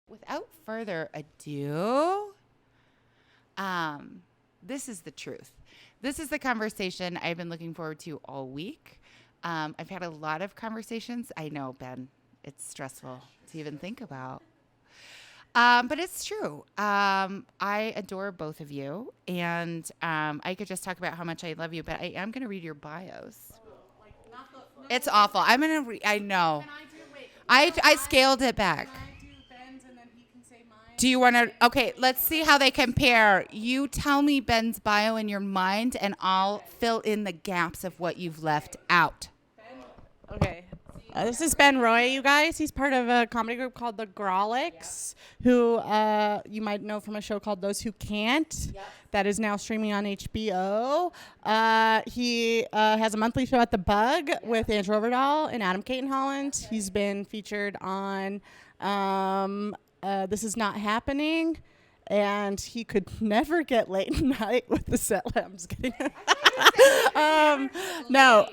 Without further ado, this is the truth. This is the conversation I've been looking forward to all week. I've had a lot of conversations. I know, Ben, it's stressful to even think about. But it's true. I adore both of you, and I could just talk about how much I love you, but I am going to read your bios. It's awful. I'm going to I know. I scaled it back. Do you want to? Okay, let's see how they compare. You tell me Ben's bio in your mind, and I'll fill in the gaps of what you've left out. Okay. This is Ben Roy, you guys. He's part of a comedy group called The Grawlix, who you might know from a show called Those Who Can't, that is now streaming on HBO. He has a monthly show at The Bug with Andrew Overdahl and Adam Caton Holland. He's been featured on This Is Not Happening, and he could never get late night with the set. I'm just kidding. No,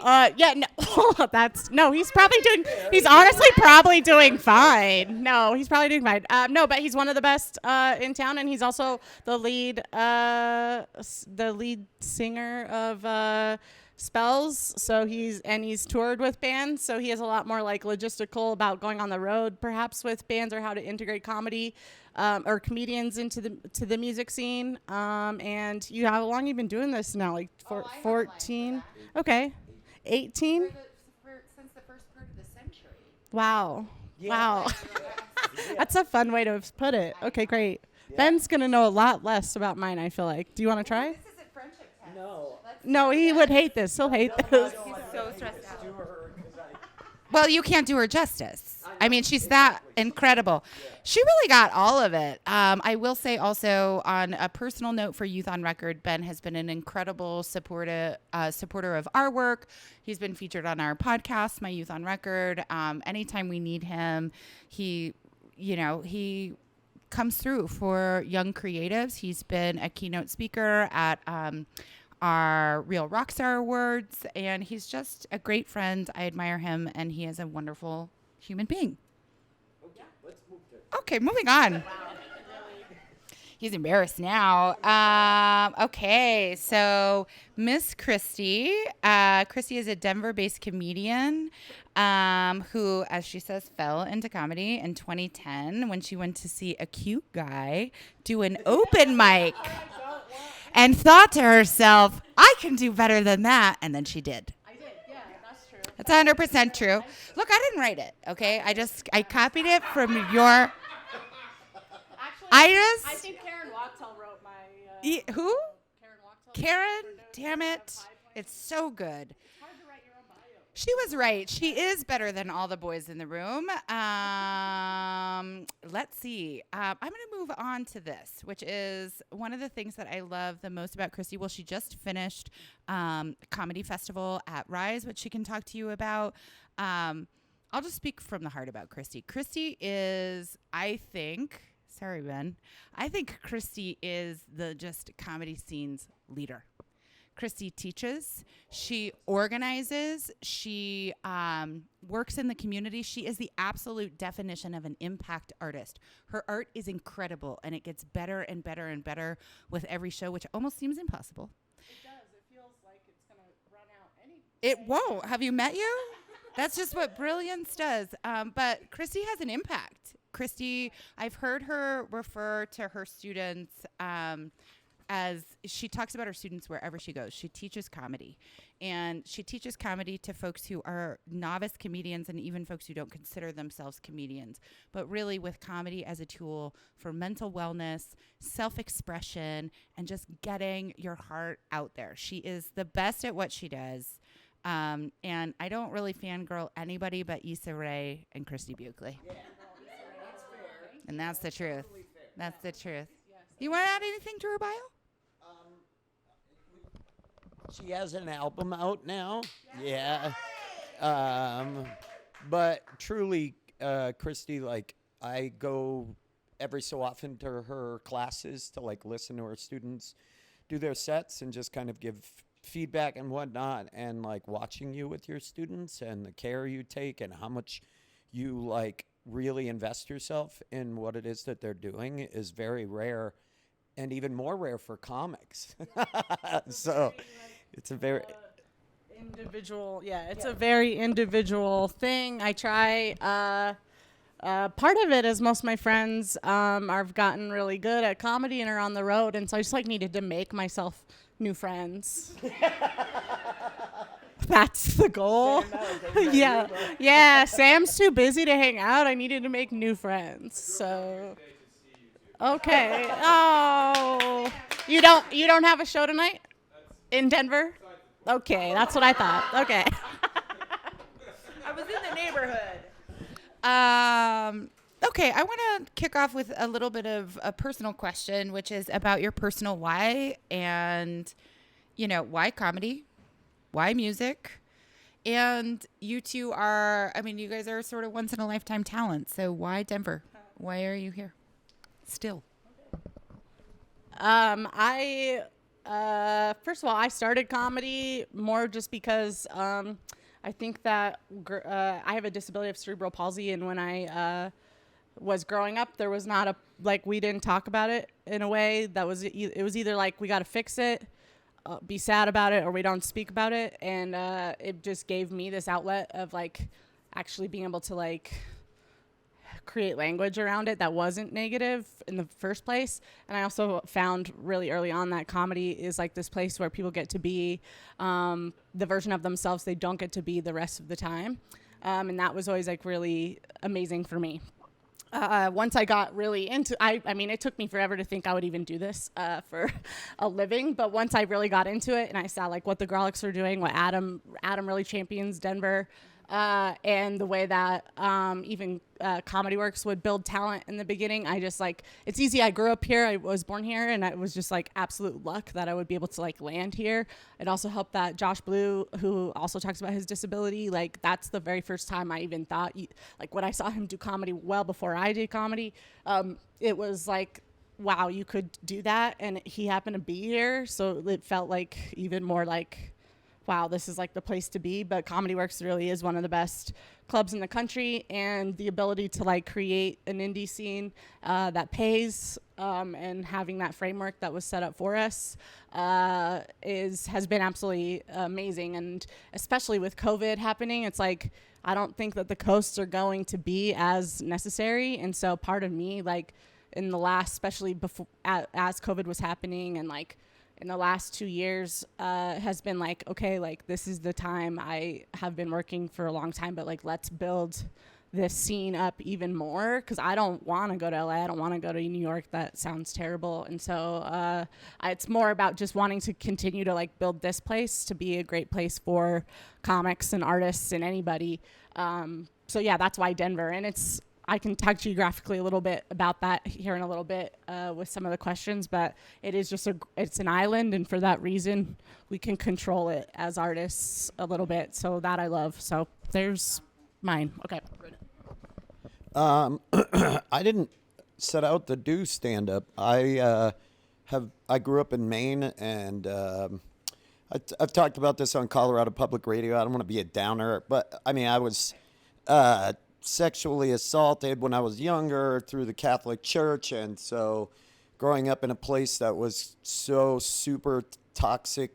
he's honestly probably doing fine. No, he's probably doing fine. No, but he's one of the best in town, and he's also the lead singer of Spells. So he's toured with bands, so he has a lot more like logistical about going on the road, perhaps with bands, or how to integrate comedy or comedians into the music scene. And how long you been doing this now? Like 14? Okay, 18. Since the first part of the century. Wow. Yeah. Wow. That's a fun way to put it. Okay, great. Yeah. Ben's gonna know a lot less about mine, I feel like. Do you want to try? This isn't friendship test. No, he would hate this. He'll hate this. He's so stressed out. Well, you can't do her justice. I mean, she's that incredible. She really got all of it. I will say also, on a personal note for Youth on Record, Ben has been an incredible supporter of our work. He's been featured on our podcast, My Youth on Record. Anytime we need him, he comes through for young creatives. He's been a keynote speaker at our Real Rockstar Awards, and he's just a great friend. I admire him, and he is a wonderful human being. Okay, moving on. He's embarrassed now. Okay, so Miss Christy. Christy is a Denver-based comedian who, as she says, fell into comedy in 2010 when she went to see a cute guy do an open mic. And thought to herself, I can do better than that. And then she did. I did, yeah, that's true. That's 100% true. Look, I didn't write it, okay? I copied it from your... Actually, I think Karen Wachtel wrote my... Who? Karen Wachtel. Karen, damn it. It's so good. It's hard to write your own bio. She was right. She is better than all the boys in the room. Let's see. I'm going to move on to this, which is one of the things that I love the most about Christy. Well, she just finished a comedy festival at Rise, which she can talk to you about. I'll just speak from the heart about Christy. Christy is, I think Christy is the just comedy scene's leader. Christy teaches, she organizes, she works in the community. She is the absolute definition of an impact artist. Her art is incredible, and it gets better and better and better with every show, which almost seems impossible. It does. It feels like it's going to run out any... It won't. Have you met you? That's just what brilliance does. But Christy has an impact. Christy, I've heard her refer to her students as she talks about her students wherever she goes. She teaches comedy, and she teaches comedy to folks who are novice comedians and even folks who don't consider themselves comedians, but really with comedy as a tool for mental wellness, self-expression, and just getting your heart out there. She is the best at what she does. And I don't really fangirl anybody but Issa Rae and Christy Buckley. Yeah, that's fair. And that's the truth. Totally fair. That's the truth. You want to add anything to her bio? She has an album out now. Yeah. But truly, Christy, like, I go every so often to her classes to like listen to her students do their sets and just kind of give feedback and whatnot, and like watching you with your students and the care you take and how much you like really invest yourself in what it is that they're doing is very rare, and even more rare for comics. So it's a very individual. Yeah, it's a very individual thing. I try. Part of it is most of my friends have gotten really good at comedy and are on the road, and so I just like needed to make myself new friends. That's the goal. Yeah. Sam's too busy to hang out. I needed to make new friends. So, okay. Oh, you don't have a show tonight in Denver? Okay, that's what I thought. Okay. I was in the neighborhood. Okay, I want to kick off with a little bit of a personal question, which is about your personal why and, why comedy, why music, and you two are, you guys are sort of once in a lifetime talent. So why Denver? Why are you here still? I first of all, I started comedy more just because I think that I have a disability of cerebral palsy, and when I was growing up, there was not we didn't talk about it in a way that was, it was either like we got to fix it, be sad about it, or we don't speak about it, and it just gave me this outlet of actually being able to create language around it that wasn't negative in the first place. And I also found really early on that comedy is this place where people get to be the version of themselves they don't get to be the rest of the time. And that was always really amazing for me. Once I got really into, it took me forever to think I would even do this for a living. But once I really got into it and I saw what the Grolics were doing, what Adam really champions Denver, and the way that even Comedy Works would build talent in the beginning. I just it's easy. I grew up here. I was born here, and it was just absolute luck that I would be able to land here. It also helped that Josh Blue, who also talks about his disability, that's the very first time I even thought, when I saw him do comedy well before I did comedy, it was wow, you could do that. And he happened to be here. So it felt even more wow, this is the place to be. But Comedy Works really is one of the best clubs in the country, and the ability to create an indie scene that pays, and having that framework that was set up for us has been absolutely amazing. And especially with COVID happening, it's I don't think that the coasts are going to be as necessary. And so part of me, in the last, especially before as COVID was happening, and in the last 2 years has been okay, this is the time. I have been working for a long time, but let's build this scene up even more, because I don't want to go to LA. I don't want to go to New York. That sounds terrible. And so it's more about just wanting to continue to build this place to be a great place for comics and artists and anybody. So yeah, that's why Denver. And I can talk geographically a little bit about that here in a little bit with some of the questions, but it is just it's an island, and for that reason, we can control it as artists a little bit. So that I love. So there's mine. Okay. I didn't set out to do stand-up. I grew up in Maine, and I've talked about this on Colorado Public Radio. I don't want to be a downer, but I was sexually assaulted when I was younger through the Catholic Church, and so growing up in a place that was so super toxic,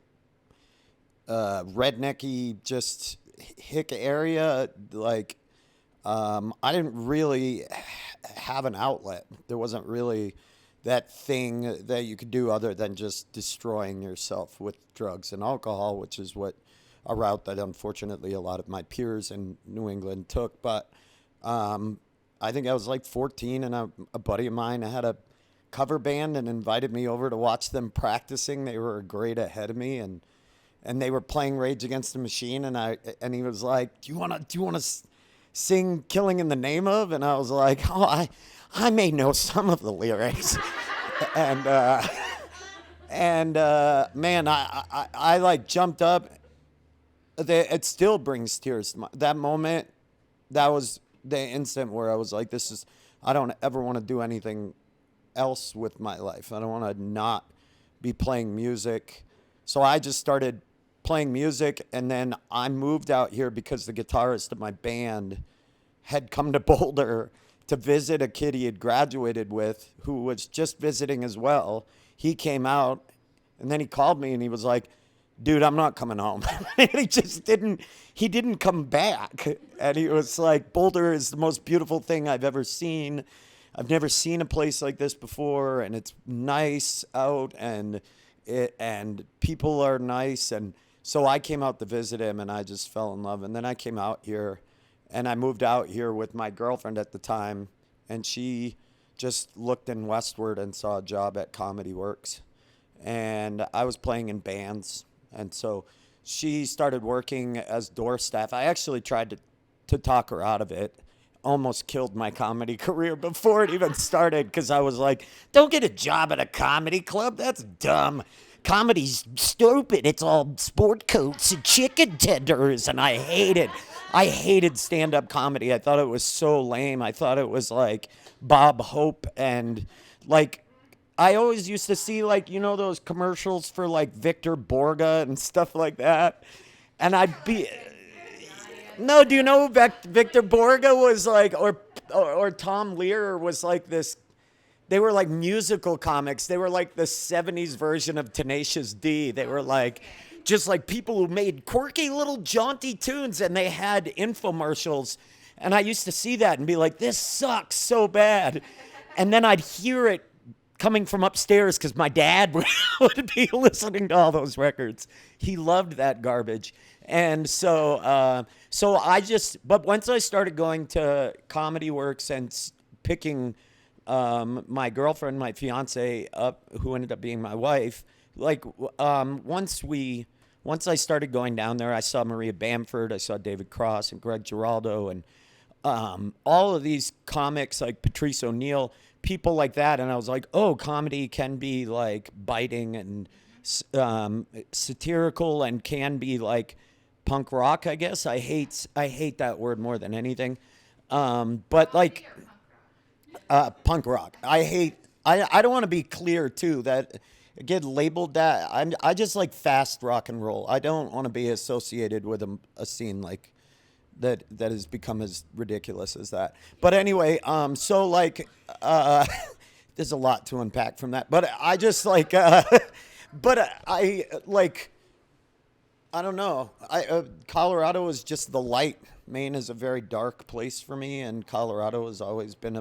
rednecky, just hick area, I didn't really have an outlet. There wasn't really that thing that you could do other than just destroying yourself with drugs and alcohol, which is a route that unfortunately a lot of my peers in New England took. But I think I was 14, and a buddy of mine had a cover band and invited me over to watch them practicing. They were a grade ahead of me, and they were playing Rage Against the Machine, and he was like, "Do you want to sing Killing in the Name of?" And I was like, "Oh, I may know some of the lyrics." and man, I jumped up. It still brings tears to that moment. That was the instant where I was like, I don't ever want to do anything else with my life. I don't want to not be playing music. So I just started playing music, and then I moved out here because the guitarist of my band had come to Boulder to visit a kid he had graduated with who was just visiting as well. He came out, and then he called me, and he was like, dude, I'm not coming home. And he didn't come back. And he was like, Boulder is the most beautiful thing I've ever seen. I've never seen a place like this before, and it's nice out, and people are nice. And so I came out to visit him, and I just fell in love. And then I came out here, and I moved out here with my girlfriend at the time, and she just looked in Westward and saw a job at Comedy Works. And I was playing in bands, and so she started working as door staff. I actually tried to talk her out of it. Almost killed my comedy career before it even started, because I was like, don't get a job at a comedy club. That's dumb. Comedy's stupid. It's all sport coats and chicken tenders, and I hated stand-up comedy. I thought it was so lame. I thought it was like Bob Hope, and like I always used to see, like, you know, those commercials for like Victor Borga and stuff like that, and I'd be... No, do you know who Victor Borga was like, or Tom Lear was like this? They were like musical comics. They were like the 70s version of Tenacious D. They were like just like people who made quirky little jaunty tunes, and they had infomercials. And I used to see that and be like, this sucks so bad. And then I'd hear it coming from upstairs, because my dad would be listening to all those records. He loved that garbage. And so but once I started going to Comedy Works and picking my girlfriend, my fiance up, who ended up being my wife, like once I started going down there, I saw Maria Bamford, I saw David Cross and Greg Giraldo, and all of these comics like Patrice O'Neill, people like that. And I was like, oh, comedy can be like biting and satirical, and can be like punk rock, I guess. I hate that word more than anything. But like punk rock. I don't want to be clear too that get labeled that. I just like fast rock and roll. I don't want to be associated with a scene like that has become as ridiculous as that. But anyway, so like there's a lot to unpack from that. But I just like I like, I don't know. Colorado is just the light. Maine is a very dark place for me, and Colorado has always been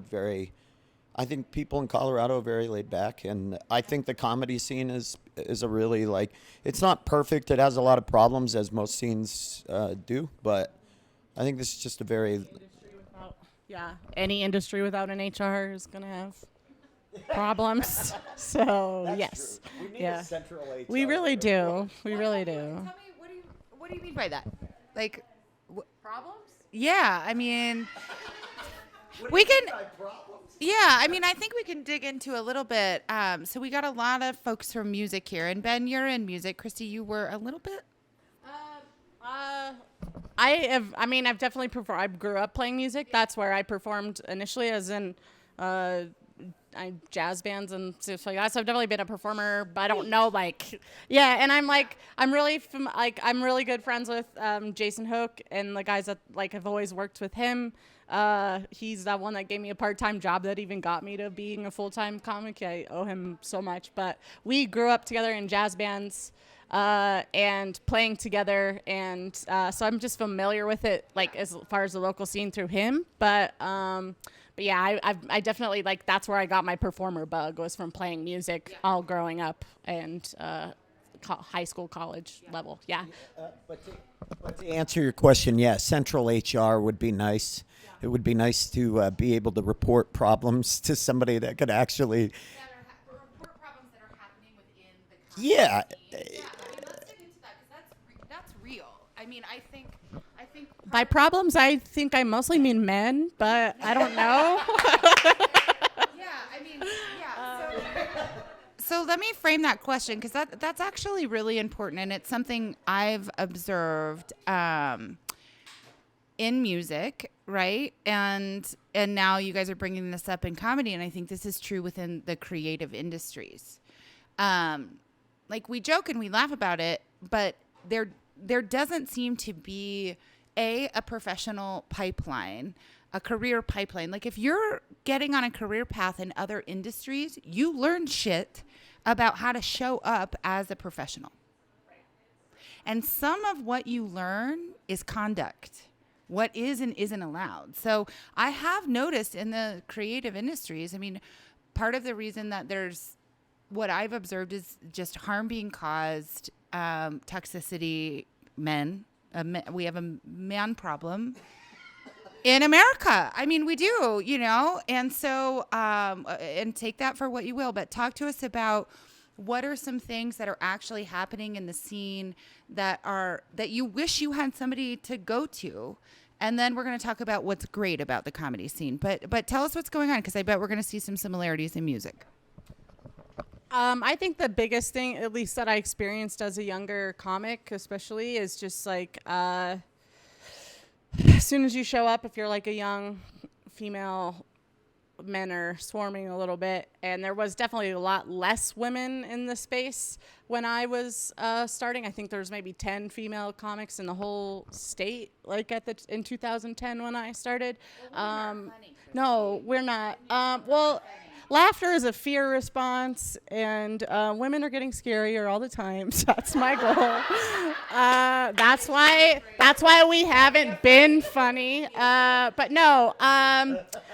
I think people in Colorado are very laid back, and I think the comedy scene is a really, like, it's not perfect. It has a lot of problems, as most scenes do, but I think this is just a very... Any industry without an HR is going to have problems. So, That's yes. True. We need a central HR. We really do. We really do. Tell me, what do you mean by that? Like, Problems? yeah, I mean, we can. Yeah, I mean, I think we can dig into a little bit. So we got a lot of folks from music here, and Ben, you're in music. Christy, you were a little bit. I've definitely performed. I grew up playing music. That's where I performed initially, as in jazz bands and stuff like that. So I've definitely been a performer, but I don't know, like, and I'm really good friends with Jason Hook and the guys that like have always worked with him. He's that one that gave me a part-time job that even got me to being a full-time comic. I owe him so much. But we grew up together in jazz bands and playing together, and so I'm just familiar with it, like as far as the local scene through him. But yeah, I definitely, like, that's where I got my performer bug, was from playing music all growing up, and high school, college level. Yeah. But to answer your question, central HR would be nice. It would be nice to be able to report problems to somebody that could actually... report problems that are happening within the company. Yeah. And let's dig into that, because that's real. I mean, I think By problems, I think I mostly mean men, but I don't know. So let me frame that question, because that's actually really important, and it's something I've observed in music, right? And now you guys are bringing this up in comedy, and I think this is true within the creative industries. Like, we joke and we laugh about it, but there doesn't seem to be a professional pipeline a career pipeline. Like if you're getting on a career path in other industries, you learn shit about how to show up as a professional. And some of what you learn is conduct, what is and isn't allowed. So I have noticed in the creative industries, I mean, part of the reason that there's what I've observed is just harm being caused, toxicity, men. We have a man problem in America. I mean, we do, you know, and so, and take that for what you will, but talk to us about what are some things that are actually happening in the scene that you wish you had somebody to go to. And then we're going to talk about what's great about the comedy scene. But tell us what's going on, because I bet we're going to see some similarities in music. I think the biggest thing, at least that I experienced as a younger comic especially, is just like as soon as you show up, if you're like a young female, men are swarming a little bit. And there was definitely a lot less women in the space when I was starting. I think there was maybe 10 female comics in the whole state, like in 2010 when I started. No, we're not. Well, laughter is a fear response, and women are getting scarier all the time. So that's my goal. That's why we haven't been funny. But no, so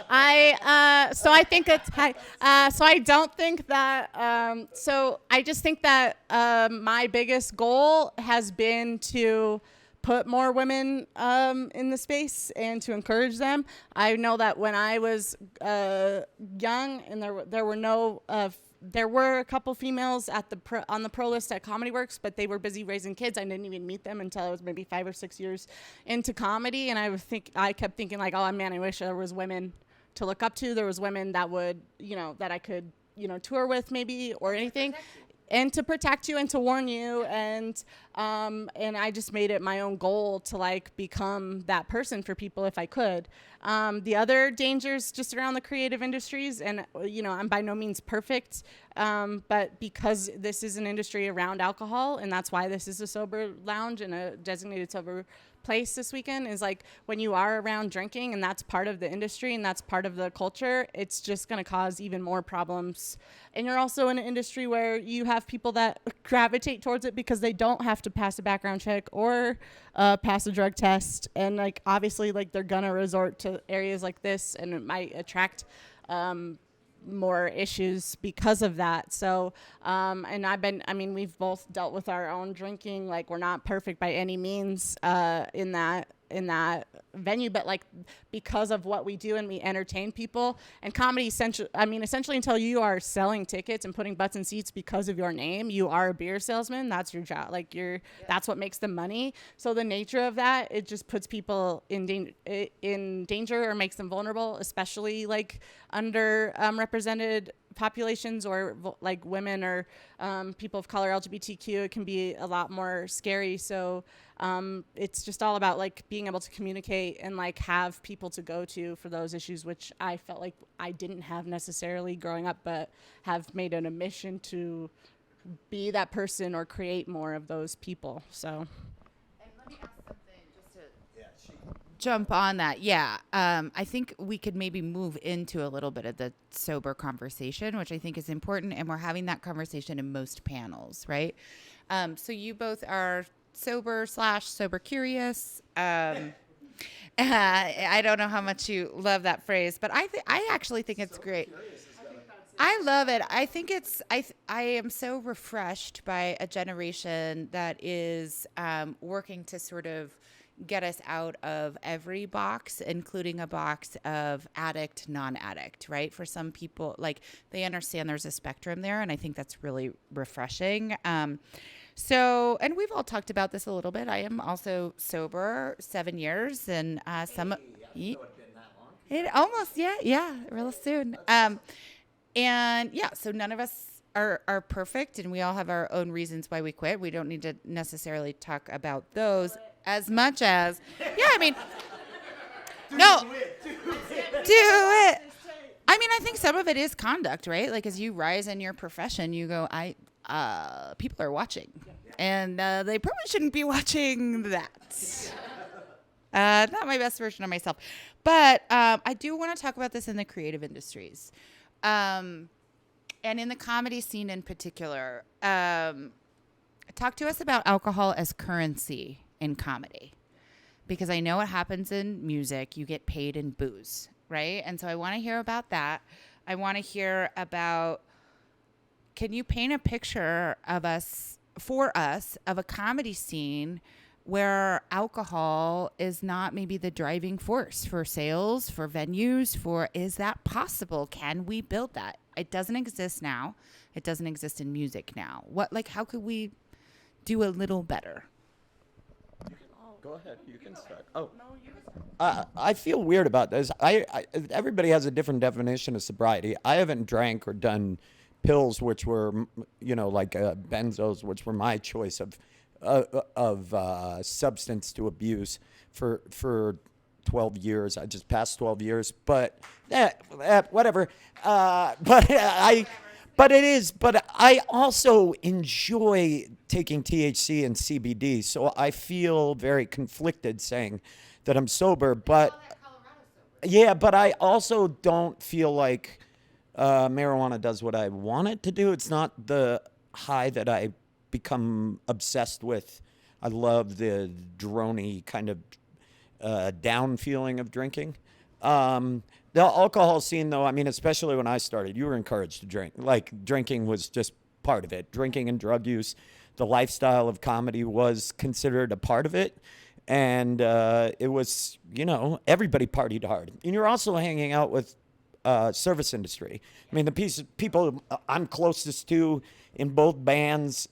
I think it's so I don't think that. So I just think that my biggest goal has been to put more women in the space and to encourage them. I know that when I was young, and there were a couple females at on the pro list at Comedy Works, but they were busy raising kids. I didn't even meet them until I was maybe 5 or 6 years into comedy, and I kept thinking like, oh man, I wish there was women to look up to. There was women that would, that I could, tour with maybe or anything. And to protect you and to warn you, and I just made it my own goal to like become that person for people if I could. The other dangers just around the creative industries, and I'm by no means perfect, but because this is an industry around alcohol, and that's why this is a sober lounge and a designated sober place this weekend, is like when you are around drinking and that's part of the industry and that's part of the culture, it's just going to cause even more problems. And you're also in an industry where you have people that gravitate towards it because they don't have to pass a background check or pass a drug test, and like obviously like they're gonna resort to areas like this, and it might attract more issues because of that. So and we've both dealt with our own drinking. Like we're not perfect by any means in that venue, but like because of what we do and we entertain people, and comedy essentially until you are selling tickets and putting butts in seats because of your name, you are a beer salesman. That's your job. Like that's what makes the money. So the nature of that, it just puts people in danger or makes them vulnerable, especially like under represented populations or like women or people of color, LGBTQ. It can be a lot more scary. So it's just all about like being able to communicate and like have people to go to for those issues, which I felt like I didn't have necessarily growing up, but have made it a mission to be that person or create more of those people. So. And let me ask something just to jump on that. Yeah. I think we could maybe move into a little bit of the sober conversation, which I think is important. And we're having that conversation in most panels, right? So you both are sober/sober curious. I don't know how much you love that phrase, but I actually think it's great. I love it. I think I am so refreshed by a generation that is working to sort of get us out of every box, including a box of addict, non-addict, right? For some people, like they understand there's a spectrum there, and I think that's really refreshing. So, and we've all talked about this a little bit. I am also sober 7 years, and it almost, real soon. And yeah, so none of us are perfect, and we all have our own reasons why we quit. We don't need to necessarily talk about those as much as, do it. I mean, I think some of it is conduct, right? Like as you rise in your profession, you go, people are watching, and they probably shouldn't be watching that. Not my best version of myself. But I do want to talk about this in the creative industries. And in the comedy scene in particular. Talk to us about alcohol as currency in comedy. Because I know what happens in music. You get paid in booze, right? And so I want to hear about that. I want to hear about, can you paint a picture of for us, of a comedy scene where alcohol is not maybe the driving force for sales, for venues, is that possible? Can we build that? It doesn't exist now. It doesn't exist in music now. How could we do a little better? Go ahead. You can start. Oh, no, you can start. I feel weird about this. Everybody has a different definition of sobriety. I haven't drank or done pills, which were, like benzos, which were my choice of substance to abuse for 12 years. I just passed 12 years, but whatever. But I also enjoy taking THC and CBD, so I feel very conflicted saying that I'm sober. But yeah, but I also don't feel like marijuana does what I want it to do. It's not the high that I become obsessed with. I love the droney kind of down feeling of drinking. The alcohol scene, though, I mean, especially when I started, you were encouraged to drink. Like, drinking was just part of it. Drinking and drug use, the lifestyle of comedy was considered a part of it. And it was, everybody partied hard. And you're also hanging out with service industry. I mean, the people I'm closest to in both bands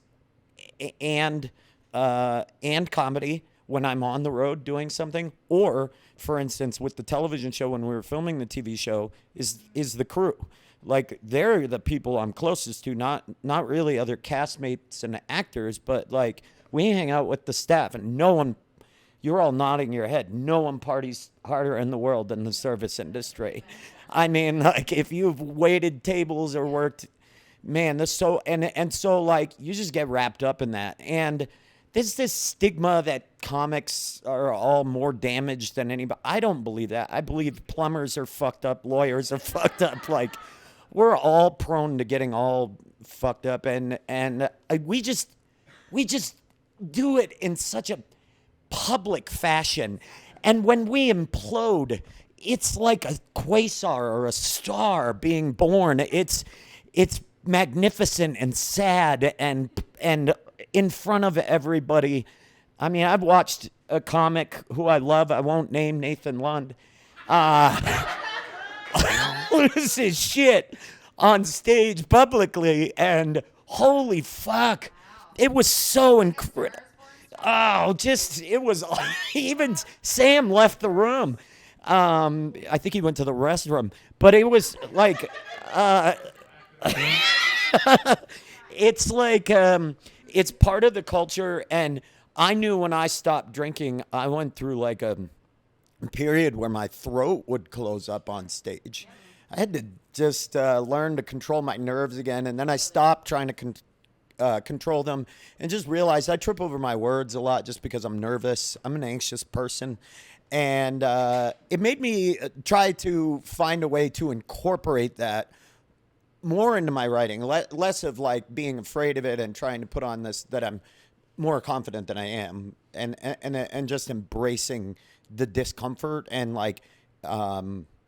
and comedy, when I'm on the road doing something, or, for instance, with the television show when we were filming the TV show, is the crew. Like, they're the people I'm closest to, not really other castmates and actors, but, like, we hang out with the staff, and no one, you're all nodding your head, no one parties harder in the world than the service industry. I mean, like, if you've waited tables or worked, man, so like, you just get wrapped up in that. And there's this stigma that comics are all more damaged than anybody. I don't believe that. I believe plumbers are fucked up, lawyers are fucked up. Like, we're all prone to getting all fucked up, and we just do it in such a public fashion. And when we implode, it's like a quasar or a star being born. It's magnificent and sad and in front of everybody. I mean, I've watched a comic who I love, I won't name Nathan Lund, lose his shit on stage publicly, and holy fuck, it was so incredible. Oh, it was, even Sam left the room. I think he went to the restroom, but it was like, it's like, it's part of the culture. And I knew when I stopped drinking, I went through like a period where my throat would close up on stage. I had to just learn to control my nerves again. And then I stopped trying to control them and just realized I trip over my words a lot just because I'm nervous. I'm an anxious person. And it made me try to find a way to incorporate that more into my writing, less of like being afraid of it and trying to put on this that I'm more confident than I am, and just embracing the discomfort and like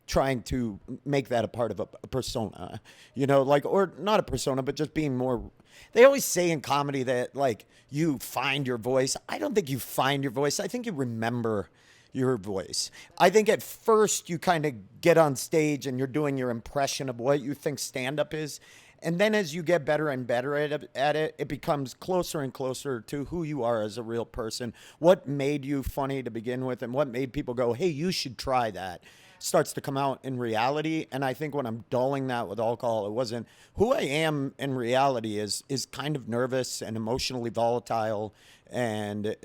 trying to make that a part of a persona, like, or not a persona, but just being more. They always say in comedy that like you find your voice. I don't think you find your voice. I think you remember your voice. I think at first you kind of get on stage and you're doing your impression of what you think stand-up is. And then as you get better and better at it, it becomes closer and closer to who you are as a real person. What made you funny to begin with and what made people go, hey, you should try that, starts to come out in reality. And I think when I'm dulling that with alcohol, it wasn't who I am in reality is kind of nervous and emotionally volatile. And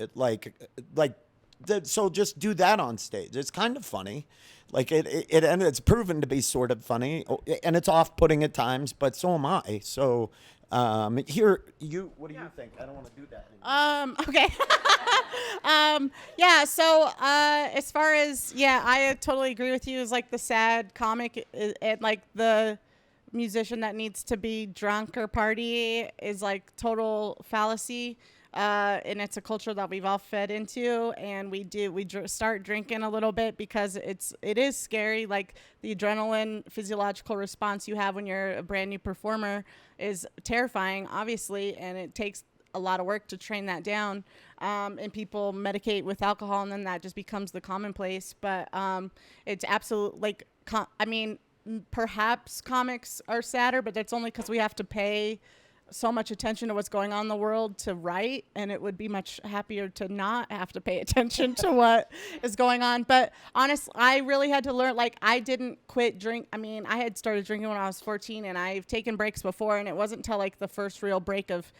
so just do that on stage. It's kind of funny. Like and it's proven to be sort of funny, and it's off-putting at times, but so am I. So Here, what do you think? I don't want to do that anymore. Okay. Yeah. So, as far as, I totally agree with you. Is like the sad comic and like the musician that needs to be drunk or party is like total fallacy. And it's a culture that we've all fed into, and we start drinking a little bit because it is scary. Like the adrenaline physiological response you have when you're a brand new performer is terrifying, obviously, and it takes a lot of work to train that down. And people medicate with alcohol, and then that just becomes the commonplace. But it's absolute, like, perhaps comics are sadder, but that's only because we have to pay so much attention to what's going on in the world to write, and it would be much happier to not have to pay attention to what is going on. But honestly, I really had to learn, like, I didn't quit drink. I mean, I had started drinking when I was 14, and I've taken breaks before, and it wasn't until like the first real break of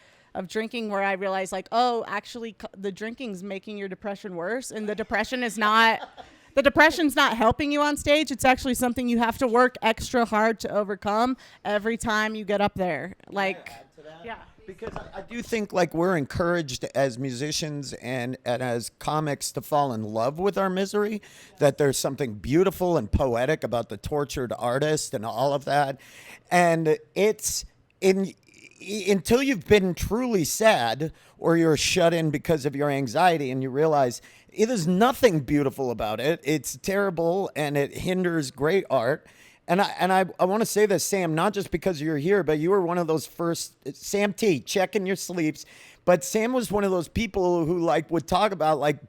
drinking where I realized, like, oh, actually the drinking's making your depression worse, and the depression's not helping you on stage. It's actually something you have to work extra hard to overcome every time you get up there. Like, yeah. Because I do think, like, we're encouraged as musicians and as comics to fall in love with our misery, that there's something beautiful and poetic about the tortured artist and all of that. And it's until you've been truly sad or you're shut in because of your anxiety and you realize there's nothing beautiful about it. It's terrible and it hinders great art. And I want to say this, Sam, not just because you're here, but you were one of those first, Sam T, checking your sleeps. But Sam was one of those people who like would talk about like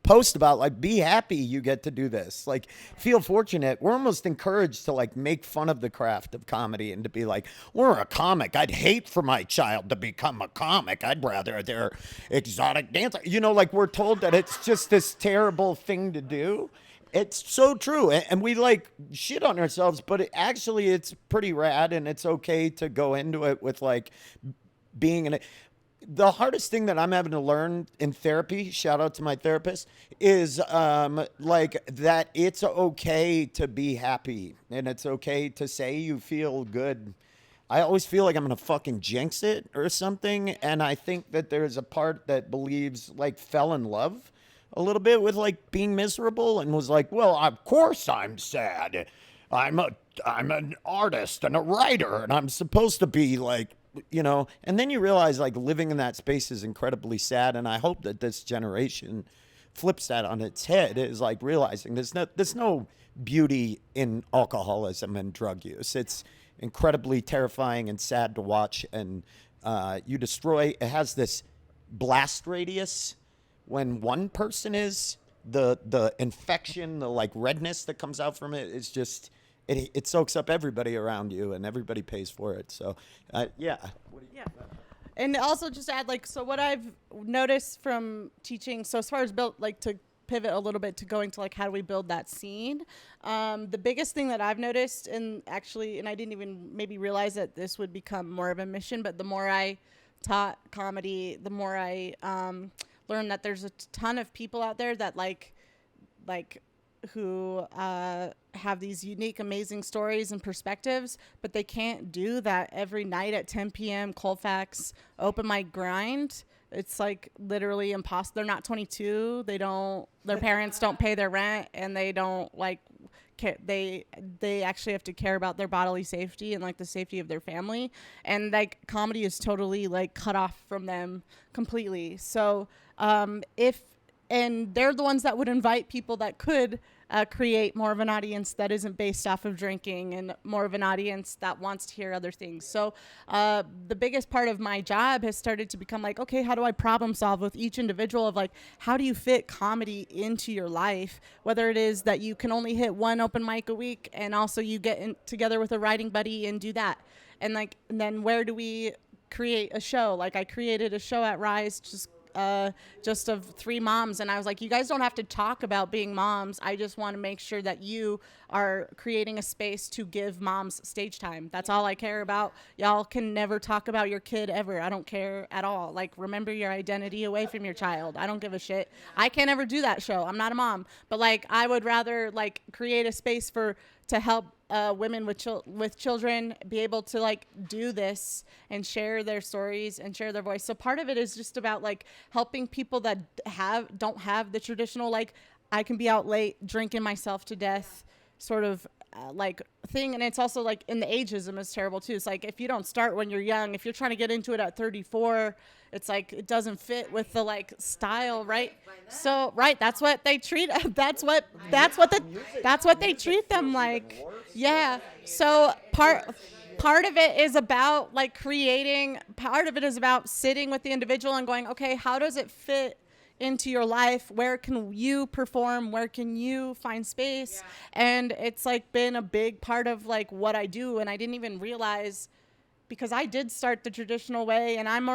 post about like, be happy you get to do this. Like, feel fortunate. We're almost encouraged to like make fun of the craft of comedy and to be like, we're a comic. I'd hate for my child to become a comic. I'd rather they're exotic dancer. You know, like we're told that it's just this terrible thing to do. It's so true. And we like shit on ourselves, but it's pretty rad, and it's okay to go into it with like being in it. The hardest thing that I'm having to learn in therapy, shout out to my therapist, is like that it's okay to be happy, and it's okay to say you feel good. I always feel like I'm going to fucking jinx it or something. And I think that there's a part that believes, like, fell in love a little bit with like being miserable and was like, well, of course I'm sad. I'm an artist and a writer, and I'm supposed to be like, you know. And then you realize like living in that space is incredibly sad. And I hope that this generation flips that on its head, is like realizing there's no beauty in alcoholism and drug use. It's incredibly terrifying and sad to watch. And it has this blast radius. When one person is, the infection, the like redness that comes out from it is just, it soaks up everybody around you, and everybody pays for it. So, yeah. And also just add, like, so what I've noticed from teaching, so as far as to pivot a little bit to going to like, how do we build that scene? The biggest thing that I've noticed, and I didn't even maybe realize that this would become more of a mission, but the more I taught comedy, the more I, learn that there's a ton of people out there that like who have these unique, amazing stories and perspectives, but they can't do that every night at 10 p.m. Colfax open mic grind. It's like literally impossible. They're not 22. Their parents don't pay their rent, and they don't like care. They actually have to care about their bodily safety and like the safety of their family. And like comedy is totally like cut off from them completely. So and they're the ones that would invite people that could create more of an audience that isn't based off of drinking, and more of an audience that wants to hear other things. So the biggest part of my job has started to become like, okay, how do I problem solve with each individual of like, how do you fit comedy into your life? Whether it is that you can only hit one open mic a week, and also you get together with a writing buddy and do that. And then where do we create a show? Like I created a show at Rise just of 3 moms, and I was like, you guys don't have to talk about being moms. I just want to make sure that you are creating a space to give moms stage time. That's all I care about. Y'all can never talk about your kid ever. I don't care at all. Like, remember your identity away from your child. I don't give a shit. I can't ever do that show. I'm not a mom. But like, I would rather like create a space to help women with children be able to like do this and share their stories and share their voice. So part of it is just about like helping people that don't have the traditional, like, I can be out late drinking myself to death sort of like thing. And it's also like in the ageism is terrible too. It's like if you don't start when you're young, if you're trying to get into it at 34, it's like it doesn't fit with the like style, right? So that's what they treat that's what they treat them like. Yeah. So part of it is about like part of it is about sitting with the individual and going, okay, how does it fit into your life? Where can you perform? Where can you find space? Yeah. And it's like been a big part of like what I do. And I didn't even realize, because I did start the traditional way and I'm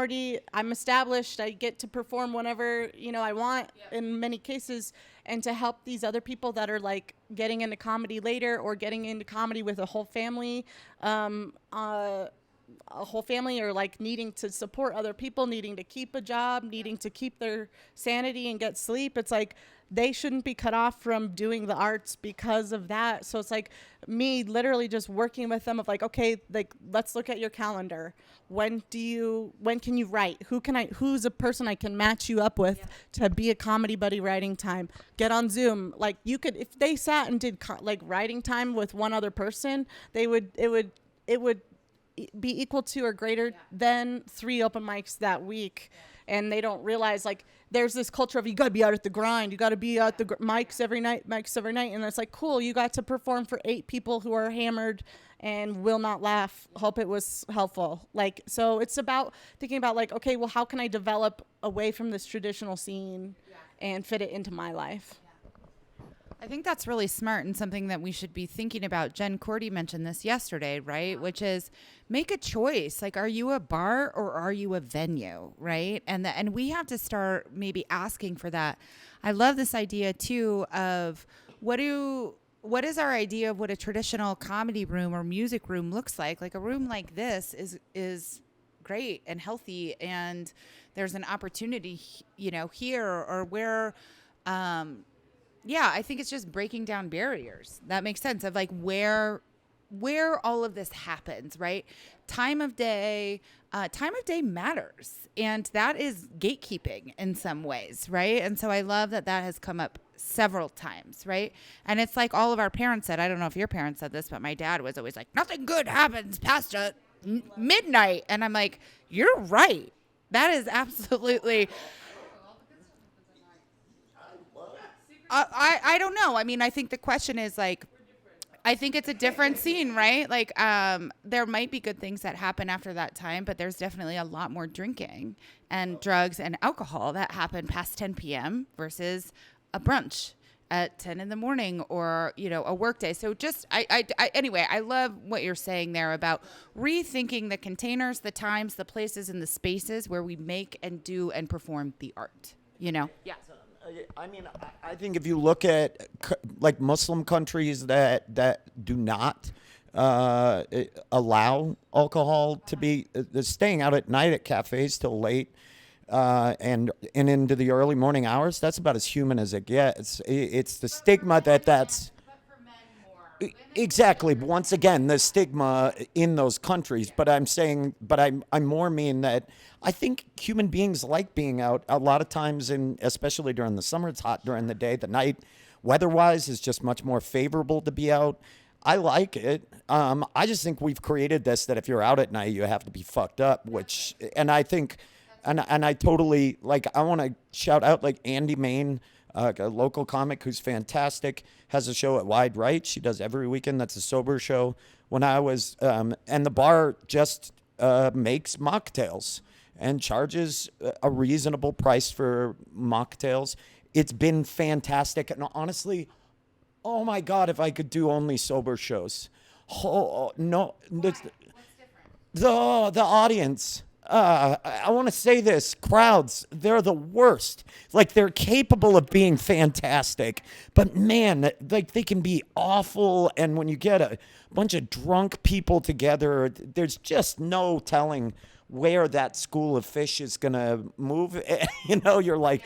established. I get to perform whenever, I want in many cases, and to help these other people that are like getting into comedy later or getting into comedy with a whole family, or like needing to support other people, needing to keep a job, needing to keep their sanity and get sleep. It's like they shouldn't be cut off from doing the arts because of that. So it's like me literally just working with them of like, okay, like let's look at your calendar. When can you write? Who's a person I can match you up with to be a comedy buddy writing time? Get on Zoom. Like you could, if they sat and did like writing time with one other person, it would be equal to or greater than 3 open mics that week. And they don't realize like there's this culture of you got to be out at the grind, you got to be at the mics every night, and it's like, cool, you got to perform for 8 people who are hammered and will not laugh. Hope it was helpful. Like, so it's about thinking about like, okay, well, how can I develop away from this traditional scene and fit it into my life? I think that's really smart and something that we should be thinking about. Jen Cordy mentioned this yesterday, right? Which is make a choice. Like, are you a bar or are you a venue, right? And we have to start maybe asking for that. I love this idea too of what is our idea of what a traditional comedy room or music room looks like? Like a room like this is great and healthy, and there's an opportunity, here or where. I think it's just breaking down barriers. That makes sense of like where all of this happens, right? Time of day matters. And that is gatekeeping in some ways, right? And so I love that has come up several times, right? And it's like all of our parents said, I don't know if your parents said this, but my dad was always like, nothing good happens past midnight. And I'm like, you're right. That is absolutely... I don't know. I mean, I think the question is like, I think it's a different scene, right? Like, there might be good things that happen after that time, but there's definitely a lot more drinking and drugs and alcohol that happen past 10 p.m. versus a brunch at 10 in the morning or, a work day. So just, anyway, I love what you're saying there about rethinking the containers, the times, the places, and the spaces where we make and do and perform the art, Yeah. I mean, I think if you look at like Muslim countries that do not allow alcohol to be staying out at night at cafes till late and into the early morning hours, that's about as human as it gets. It's the stigma that's exactly. Once again, the stigma in those countries. But I'm saying, I'm more mean that I think human beings like being out a lot of times, and especially during the summer, it's hot during the day. The night, weather-wise, is just much more favorable to be out. I like it. I just think we've created this that if you're out at night, you have to be fucked up. And I think, and I totally like. I want to shout out like Andy Main. A local comic who's fantastic, has a show at Wide Right. She does every weekend. That's a sober show. When I was, and the bar just makes mocktails and charges a reasonable price for mocktails. It's been fantastic. And honestly, oh my God, if I could do only sober shows. Oh, no. What's different? The audience. I want to say this, crowds, they're the worst. Like, they're capable of being fantastic, but man, like, they can be awful. And when you get a bunch of drunk people together, there's just no telling where that school of fish is going to move. You're like,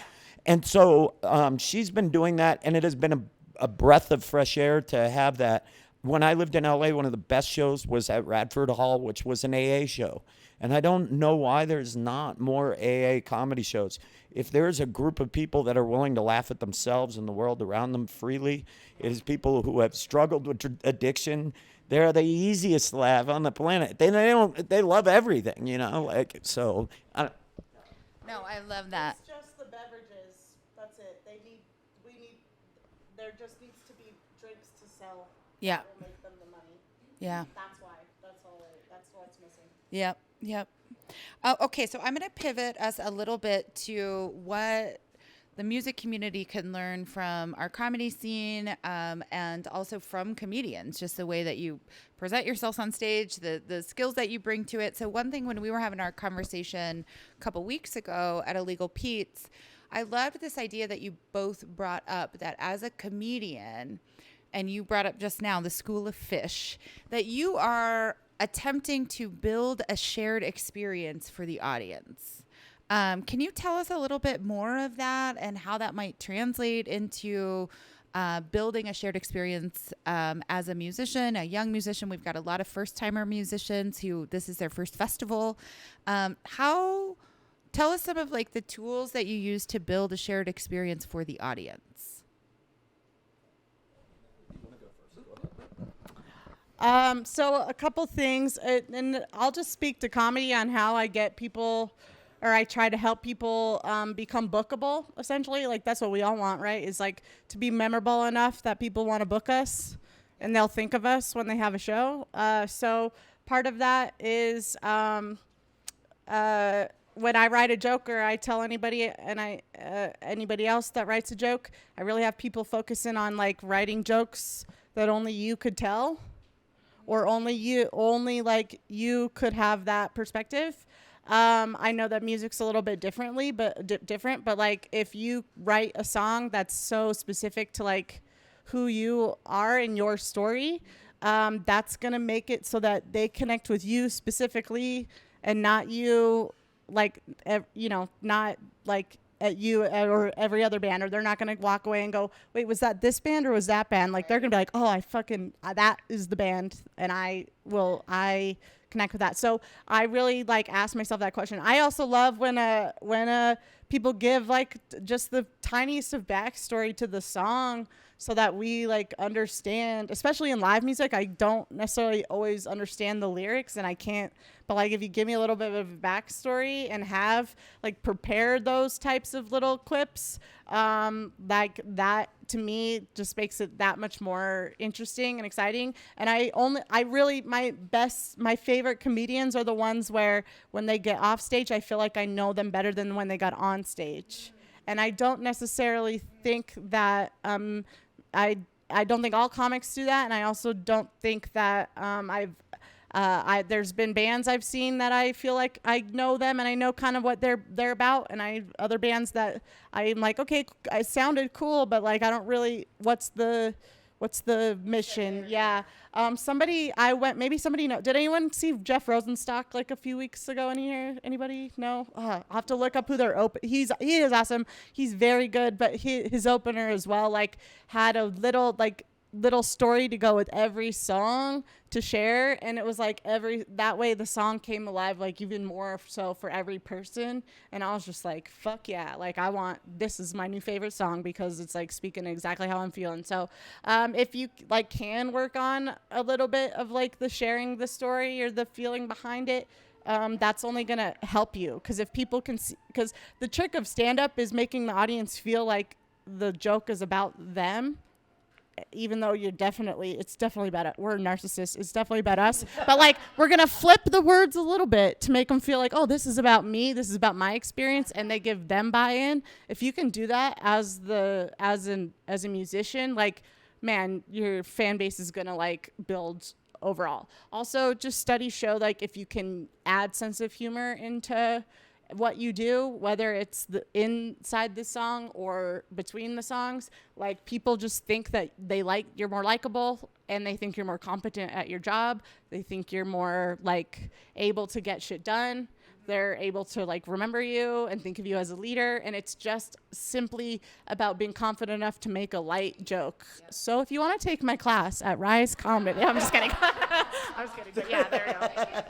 and so she's been doing that, and it has been a breath of fresh air to have that. when I lived in LA, one of the best shows was at Radford Hall, which was an AA show. And I don't know why there's not more AA comedy shows. If there's a group of people that are willing to laugh at themselves and the world around them freely, it is people who have struggled with addiction. They're the easiest to laugh on the planet. They love everything, you know. Like, so. No, I love that. It's just the beverages. That's it. There just needs to be drinks to sell. Yeah. That will make them the money. Yeah. That's why. That's what's missing. Yep. Okay, so I'm going to pivot us a little bit to what the music community can learn from our comedy scene, and also from comedians, just the way that you present yourselves on stage, the skills that you bring to it. So one thing, when we were having our conversation a couple weeks ago at Illegal Pete's, I loved this idea that you both brought up, that as a comedian, and you brought up just now the School of Fish, that you are attempting to build a shared experience for the audience. Can you tell us a little bit more of that and how that might translate into building a shared experience as a musician, a young musician? We've got a lot of first-timer musicians who this is their first festival. Tell us some of like the tools that you use to build a shared experience for the audience. So a couple things, and I'll just speak to comedy on how I get people, or I try to help people become bookable, essentially. Like, that's what we all want, right? Is like to be memorable enough that people want to book us and they'll think of us when they have a show. So part of that is when I write a joke, or I tell anybody, and anybody else that writes a joke, I really have people focusing on like writing jokes that only you could tell, or only you could have that perspective. I know that music's a little bit different, but like if you write a song that's so specific to like who you are in your story, that's gonna make it so that they connect with you specifically, and not you, like, not like at you or every other band, or they're not going to walk away and go, wait, was that this band or was that band? Like, they're going to be like, oh, that is the band, and I connect with that. So I really like ask myself that question. I also love when people give like just the tiniest of backstory to the song, so that we like understand, especially in live music. I don't necessarily always understand the lyrics, and I can't, but like if you give me a little bit of a backstory and have like prepared those types of little clips, like that to me just makes it that much more interesting and exciting. And my favorite comedians are the ones where when they get off stage, I feel like I know them better than when they got on stage. And I don't necessarily think that, I don't think all comics do that, and I also don't think that there's been bands I've seen that I feel like I know them and I know kind of what they're about, and other bands that I'm like, okay, it sounded cool, but like I don't really, what's the mission? Yeah. Maybe somebody know. Did anyone see Jeff Rosenstock like a few weeks ago in here? Anybody? No? I'll have to look up who they're open. He is awesome. He's very good, but his opener as well, like had a little story to go with every song to share, and it was like that way the song came alive, like even more so for every person. And I was just like, fuck yeah, like this is my new favorite song because it's like speaking exactly how I'm feeling. So if you like can work on a little bit of like the sharing the story or the feeling behind it, that's only going to help you, because if people can see, because the trick of stand-up is making the audience feel like the joke is about them, even though it's definitely about it. We're narcissists. It's definitely about us. But like, we're going to flip the words a little bit to make them feel like, oh, this is about me. This is about my experience. And they give them buy-in. If you can do that as a musician, like, man, your fan base is going to like build overall. Also, just studies show like if you can add sense of humor into what you do, whether it's inside the song or between the songs, like people just think that you're more likable, and they think you're more competent at your job. They think you're more like able to get shit done. they're able to like remember you and think of you as a leader. And it's just simply about being confident enough to make a light joke. Yep. So if you want to take my class at Rise Comedy, I'm just kidding. I'm just kidding. But yeah, there you go.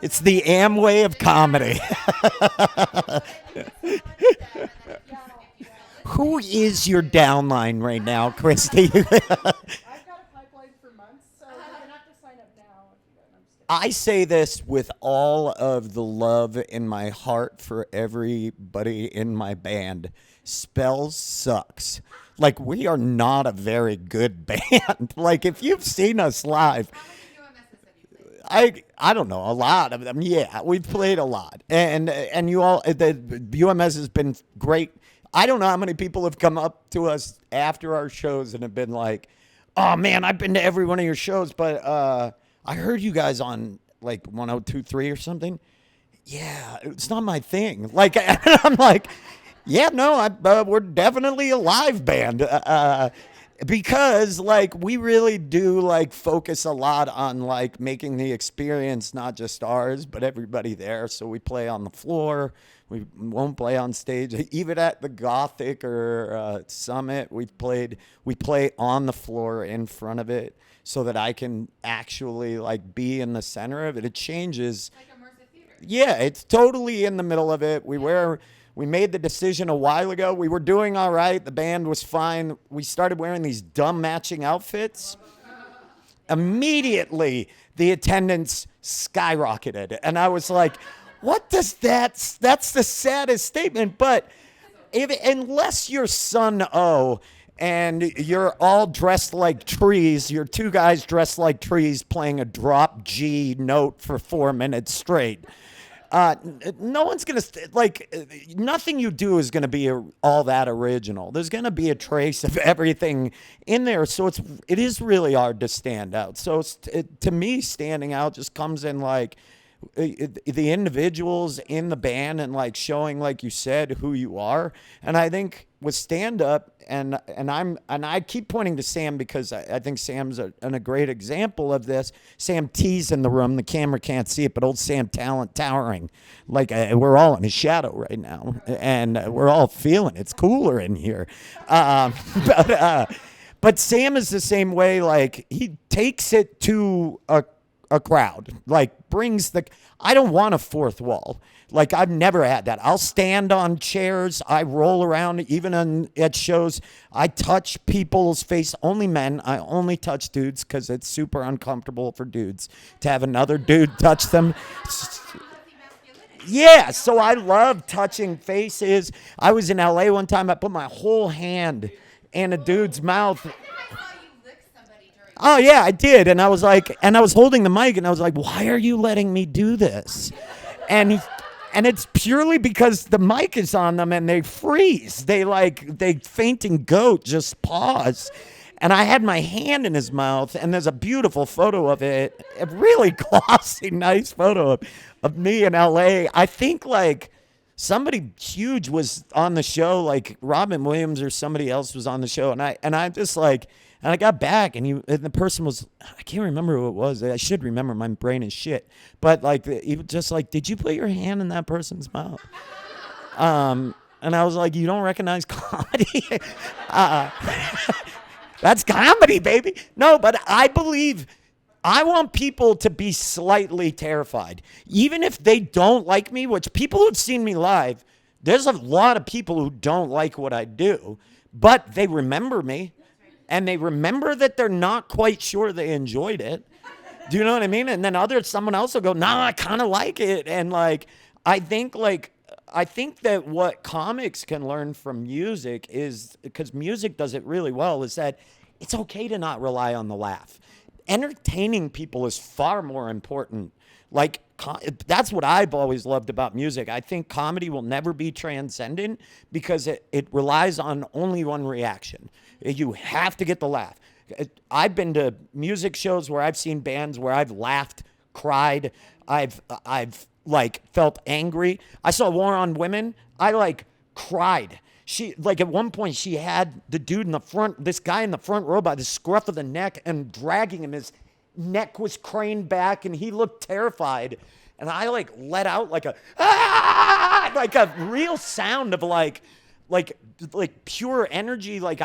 It's the Amway of comedy. Who is your downline right now, Christy? I've got a pipeline for months, so you're going to have to sign up now. I say this with all of the love in my heart for everybody in my band. Spells sucks. Like, we are not a very good band. Like, if you've seen us live, I don't know, a lot of them. Yeah, we've played a lot, and you all, the UMS has been great. I don't know how many people have come up to us after our shows and have been like, "Oh man, I've been to every one of your shows, but I heard you guys on like 102.3 or something." Yeah, it's not my thing. Like, I'm like, yeah, no, we're definitely a live band. Because like we really do like focus a lot on like making the experience not just ours but everybody there. So we play on the floor, we won't play on stage. Even at the Gothic or Summit, we play on the floor in front of it so that I can actually like be in the center of it. It changes. Like immersive theater. Yeah, it's totally in the middle of it. We made the decision a while ago. We were doing all right. The band was fine. We started wearing these dumb matching outfits. Immediately, the attendance skyrocketed. And I was like, what does that's the saddest statement. But unless you're Sun O and you're all dressed like trees, you're two guys dressed like trees playing a drop G note for 4 minutes straight. No one's going to, nothing you do is going to be all that original. There's going to be a trace of everything in there. So it is really hard to stand out. So to me, standing out just comes in like the individuals in the band and like showing, like you said, who you are. And I think with stand up, and I keep pointing to Sam because I think Sam's a great example of this. Sam T's in the room. The camera can't see it, but old Sam Talent towering. Like we're all in his shadow right now, and we're all feeling it. It's cooler in here. But Sam is the same way. Like he takes it to a crowd, like brings I don't want a fourth wall. Like I've never had that. I'll stand on chairs. I roll around even at shows. I touch people's face, only men. I only touch dudes because it's super uncomfortable for dudes to have another dude touch them. Yeah, so I love touching faces. I was in LA one time. I put my whole hand in a dude's mouth. Oh, yeah, I did. And I was like, and I was holding the mic, and I was like, why are you letting me do this? And it's purely because the mic is on them, and they freeze. They fainting goat just pause. And I had my hand in his mouth, and there's a beautiful photo of it, a really glossy, nice photo of me in L.A. I think, like, somebody huge was on the show, like Robin Williams or somebody else was on the show, and I just like... And I got back, and the person was, I can't remember who it was. I should remember. My brain is shit. But, like, he was just like, did you put your hand in that person's mouth? And I was like, you don't recognize comedy? That's comedy, baby. No, but I believe, I want people to be slightly terrified. Even if they don't like me, which people who've seen me live, there's a lot of people who don't like what I do, but they remember me. And they remember that they're not quite sure they enjoyed it. Do you know what I mean? And then someone else will go, nah, I kind of like it. And I think that what comics can learn from music is, because music does it really well, is that it's okay to not rely on the laugh. Entertaining people is far more important. Like, that's what I've always loved about music. I think comedy will never be transcendent because it relies on only one reaction. You have to get the laugh. I've been to music shows where I've seen bands where I've laughed, cried, I've like felt angry. I saw War on Women. I cried. She at one point she had the dude in the front, this guy in the front row by the scruff of the neck and dragging him. His neck was craned back and he looked terrified. and I like let out like a ah, like a real sound of like pure energy. Like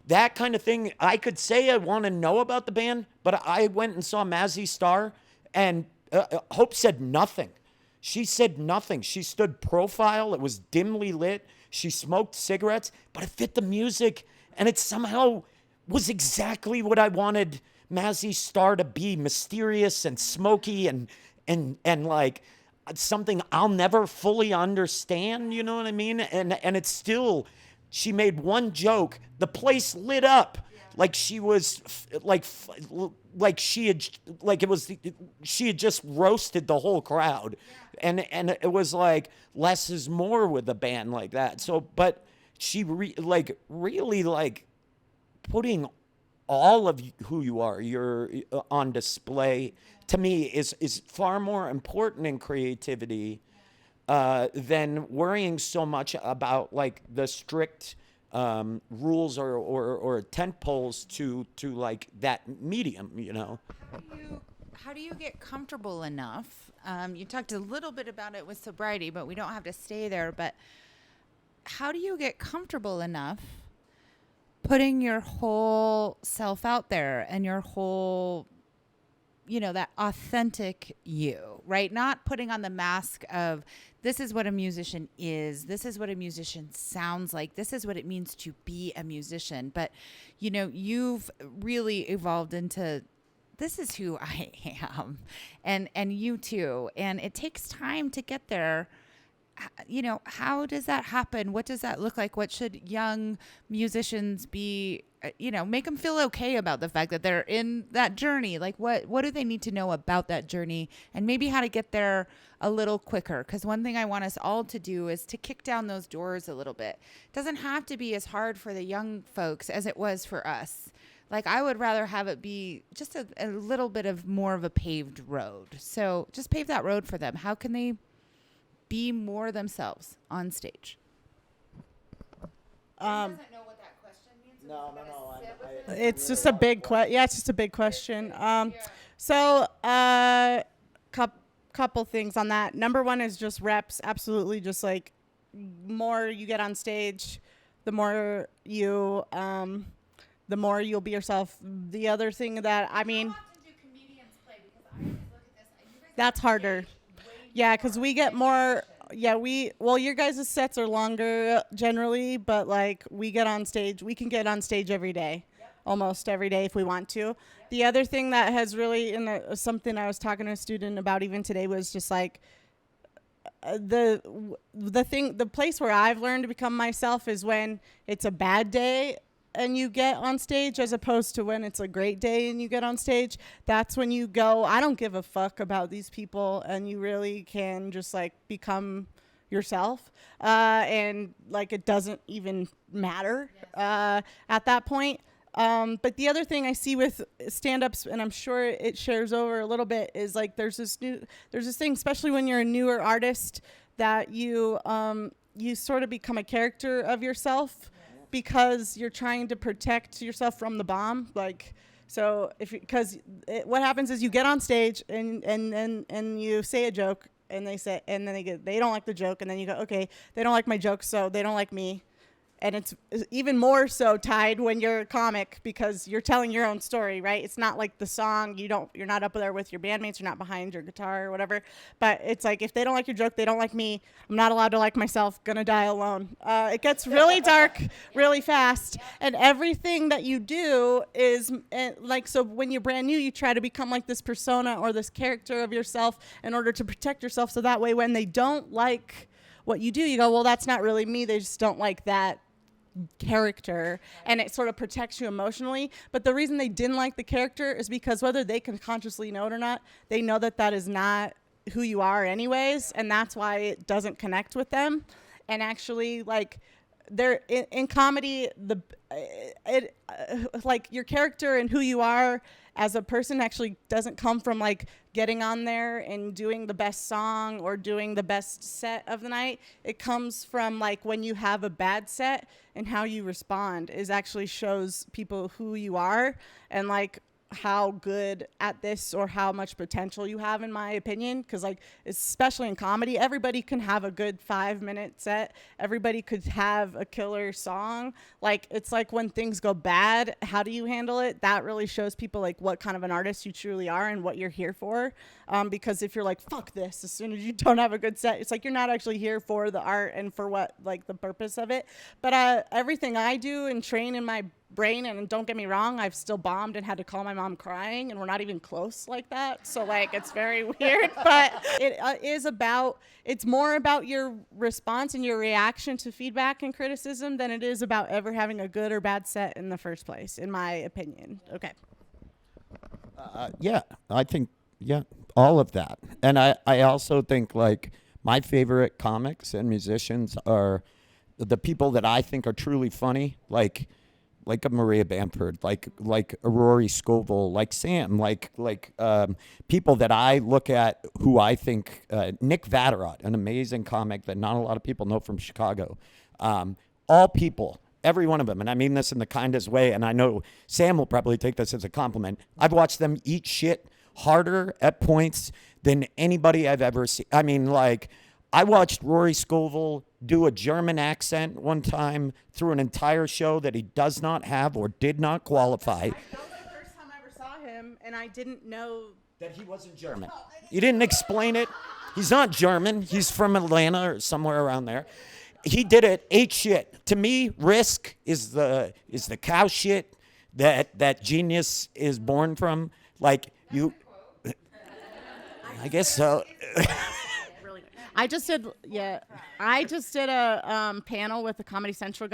that kind of thing. I could say I want to know about the band, but I went and saw Mazzy Star, and Hope said nothing. She said nothing. She stood profile. It was dimly lit. She smoked cigarettes, but it fit the music, and it somehow was exactly what I wanted Mazzy Star to be: mysterious and smoky and like something I'll never fully understand. You know what I mean? And it's still. She made one joke. The place lit up like she was like she had like it was she had just roasted the whole crowd, and it was like less is more with a band like that. So, but she really like putting all of who you are, you're on display. To me, is far more important in creativity than worrying so much about like the strict rules or tent poles to like that medium, you know. How do you get comfortable enough? You talked a little bit about it with sobriety, but we don't have to stay there. But how do you get comfortable enough putting your whole self out there and your whole, that authentic you, right? Not putting on the mask of this is what a musician is. This is what a musician sounds like. This is what it means to be a musician. But, you've really evolved into this is who I am, and you too. And it takes time to get there. How does that happen? What does that look like? What should young musicians be, make them feel okay about the fact that they're in that journey? Like what do they need to know about that journey, and maybe how to get there a little quicker? Because one thing I want us all to do is to kick down those doors a little bit. It doesn't have to be as hard for the young folks as it was for us. Like I would rather have it be just a little bit of more of a paved road. So just pave that road for them. How can they be more themselves on stage? Doesn't know what that question means. No. It's just a big question. Yeah, it's just a big question. So couple things on that. Number one is just reps. Absolutely, just like more you get on stage, the more you'll be yourself. The other thing that How often do comedians play? Because I always look at this. You guys that's harder. Yeah, because we get more. Yeah, your guys' sets are longer generally, but like we get on stage. We can get on stage every day, almost every day if we want to. The other thing that has really, something I was talking to a student about even today was just like the place where I've learned to become myself is when it's a bad day and you get on stage, as opposed to when it's a great day and you get on stage. That's when you go, I don't give a fuck about these people, and you really can just like become yourself, and like it doesn't even matter at that point. But the other thing I see with stand-ups, and I'm sure it shares over a little bit, is like there's this thing, especially when you're a newer artist, that you sort of become a character of yourself. Because you're trying to protect yourself from the bomb, like, so what happens is you get on stage and you say a joke, and they don't like the joke, and then you go, okay, they don't like my joke, so they don't like me. And it's even more so tied when you're a comic, because you're telling your own story, right? It's not like the song. You're not up there with your bandmates. You're not behind your guitar or whatever. But it's like, if they don't like your joke, they don't like me. I'm not allowed to like myself. Gonna die alone. It gets really dark really fast. And everything that you do is so when you're brand new, you try to become like this persona or this character of yourself in order to protect yourself. So that way, when they don't like what you do, you go, well, that's not really me. They just don't like that character, and it sort of protects you emotionally. But the reason they didn't like the character is because whether they can consciously know it or not, they know that is not who you are anyways, and that's why it doesn't connect with them. And actually, like, they're in comedy, like your character and who you are as a person actually doesn't come from like getting on there and doing the best song or doing the best set of the night. It comes from like when you have a bad set, and how you respond is actually shows people who you are. And like how good at this or how much potential you have, in my opinion, because like especially in comedy, everybody can have a good 5-minute set, everybody could have a killer song. Like it's like when things go bad, how do you handle it? That really shows people like what kind of an artist you truly are and what you're here for. Because if you're like fuck this as soon as you don't have a good set, it's like you're not actually here for the art and for what like the purpose of it. But everything I do and train in my brain, and don't get me wrong, I've still bombed and had to call my mom crying, and we're not even close like that, so like it's very weird. But it it's more about your response and your reaction to feedback and criticism than it is about ever having a good or bad set in the first place, in my opinion. Okay. Yeah, I think, yeah, all of that. And I also think, like, my favorite comics and musicians are the people that I think are truly funny, like a Maria Bamford, like a Rory Scovel, like Sam, like people that I look at who I think, Nick Vatterott, an amazing comic that not a lot of people know from Chicago. All people, every one of them, and I mean this in the kindest way, and I know Sam will probably take this as a compliment. I've watched them eat shit harder at points than anybody I've ever seen. I mean, like, I watched Rory Scovel do a German accent one time through an entire show that he does not have or did not qualify. That was the first time I ever saw him, and I didn't know That he wasn't German. You didn't explain it. He's not German. He's from Atlanta or somewhere around there. He did it, ate shit. To me, risk is the cow shit that genius is born from. Like, you, I guess so. I just did a panel with the Comedy Central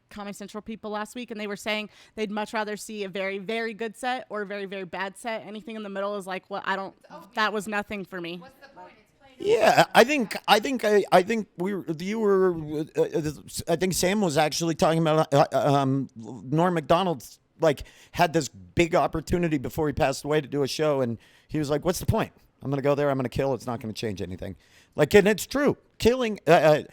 Comedy Central people last week, and they were saying they'd much rather see a very, very good set or a very, very bad set. Anything in the middle is like, well, that was nothing for me. What's the point? Yeah, I think Sam was actually talking about Norm Macdonald's, like, had this big opportunity before he passed away to do a show, and he was like, what's the point? I'm going to go there, I'm going to kill, it's not going to change anything. Like, and it's true. Killing, Patton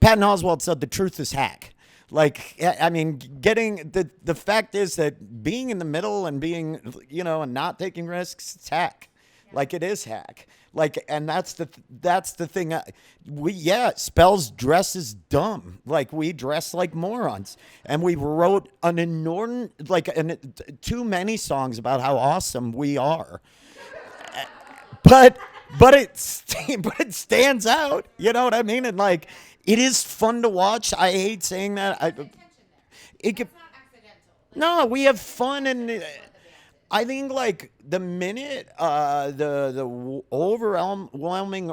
Oswalt said the truth is hack. Like, I mean, getting, the fact is that being in the middle and being, and not taking risks, it's hack. Yeah. Like, it is hack. Like, and that's the thing. Spells dress is dumb. Like, we dress like morons. And we wrote an inordinate, too many songs about how awesome we are. But it stands out. You know what I mean? And, like, it is fun to watch. I hate saying that. It's not accidental. No, we have fun, and I think, like, the minute the overwhelming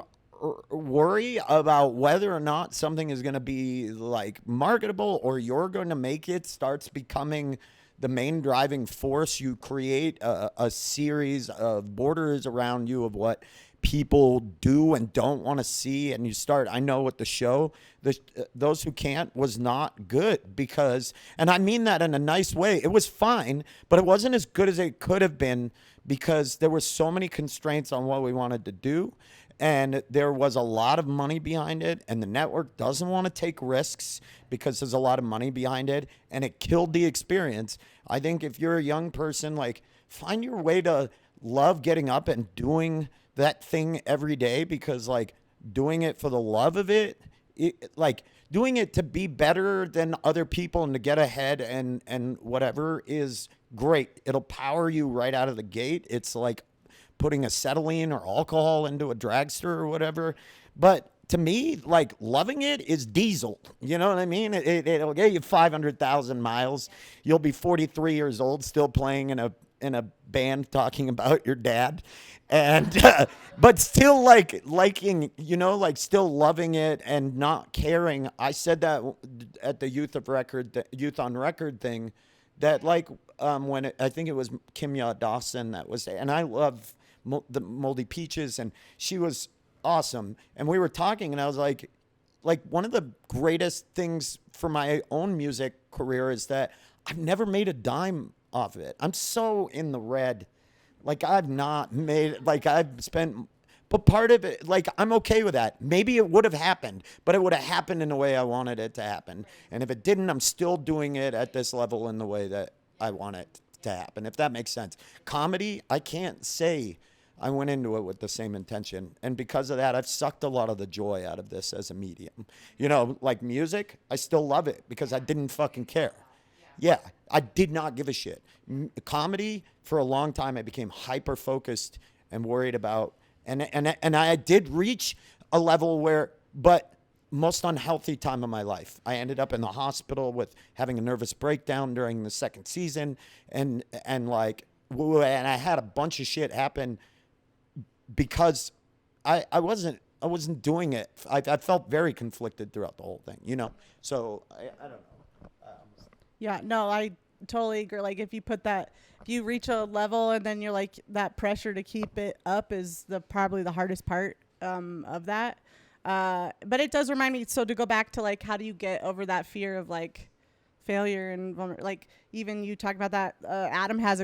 worry about whether or not something is going to be, like, marketable or you're going to make it starts becoming the main driving force, you create a series of borders around you of what people do and don't want to see, and you start. I know with the show, Those Who Can't was not good because, and I mean that in a nice way, it was fine, but it wasn't as good as it could have been because there were so many constraints on what we wanted to do, and there was a lot of money behind it, and the network doesn't want to take risks because there's a lot of money behind it, and it killed the experience. I think if you're a young person, like, find your way to love getting up and doing that thing every day, because, like, doing it for the love of it, like, doing it to be better than other people and to get ahead and whatever is great. It'll power you right out of the gate. It's like putting acetylene or alcohol into a dragster or whatever. But to me, like, loving it is diesel. You know what I mean? It'll get you 500,000 miles. You'll be 43 years old still playing in a band talking about your dad. And but still, like, liking, still loving it and not caring. I said that at the Youth on Record thing, that, like, when I think it was Kimya Dawson that was, and I love the Moldy Peaches, and she was awesome. And we were talking, and I was like, one of the greatest things for my own music career is that I've never made a dime off of it. I'm so in the red. Like, I've not made, like, I've spent, but part of it, like, I'm okay with that. Maybe it would have happened, but it would have happened in the way I wanted it to happen. And if it didn't, I'm still doing it at this level in the way that I want it to happen, if that makes sense. Comedy, I can't say I went into it with the same intention. And because of that, I've sucked a lot of the joy out of this as a medium. You know, like music, I still love it because I didn't fucking care. Yeah, I did not give a shit. Comedy, for a long time, I became hyper-focused and worried about. And I did reach a level where, but most unhealthy time of my life. I ended up in the hospital with having a nervous breakdown during the second season. And I had a bunch of shit happen because I wasn't doing it. I felt very conflicted throughout the whole thing, you know? So I don't know. Yeah, no, I totally agree. Like if you reach a level and then you're like, that pressure to keep it up is probably the hardest part of that. But it does remind me, so to go back to like, how do you get over that fear of like failure and like even you talk about that, Adam is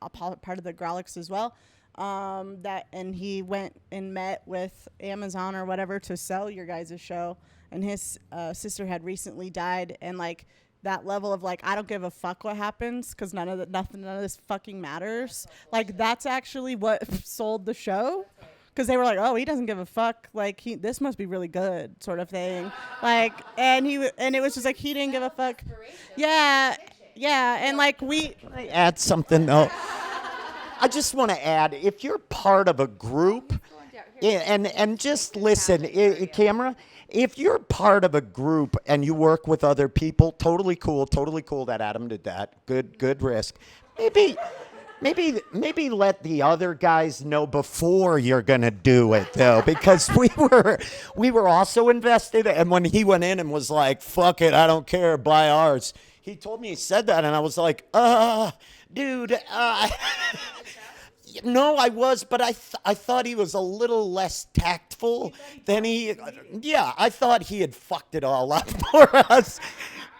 a part of the Grolics as well. And he went and met with Amazon or whatever to sell your guys' show, and his sister had recently died, and like that level of like, I don't give a fuck what happens because none of this fucking matters. Like that's actually what sold the show. Because they were like, oh, he doesn't give a fuck. Like this must be really good, sort of thing. Like, and it was just like he didn't give a fuck. Yeah, and like I add something though. I just want to add, if you're part of a group, and just listen, camera. If you're part of a group and you work with other people, totally cool that Adam did that. Good risk. Maybe let the other guys know before you're gonna do it though, because we were also invested. And when he went in and was like, "Fuck it, I don't care, buy ours," he told me he said that, and I was like, dude. No, I was, but I thought he was a little less tactful than he. Yeah, I thought he had fucked it all up for us.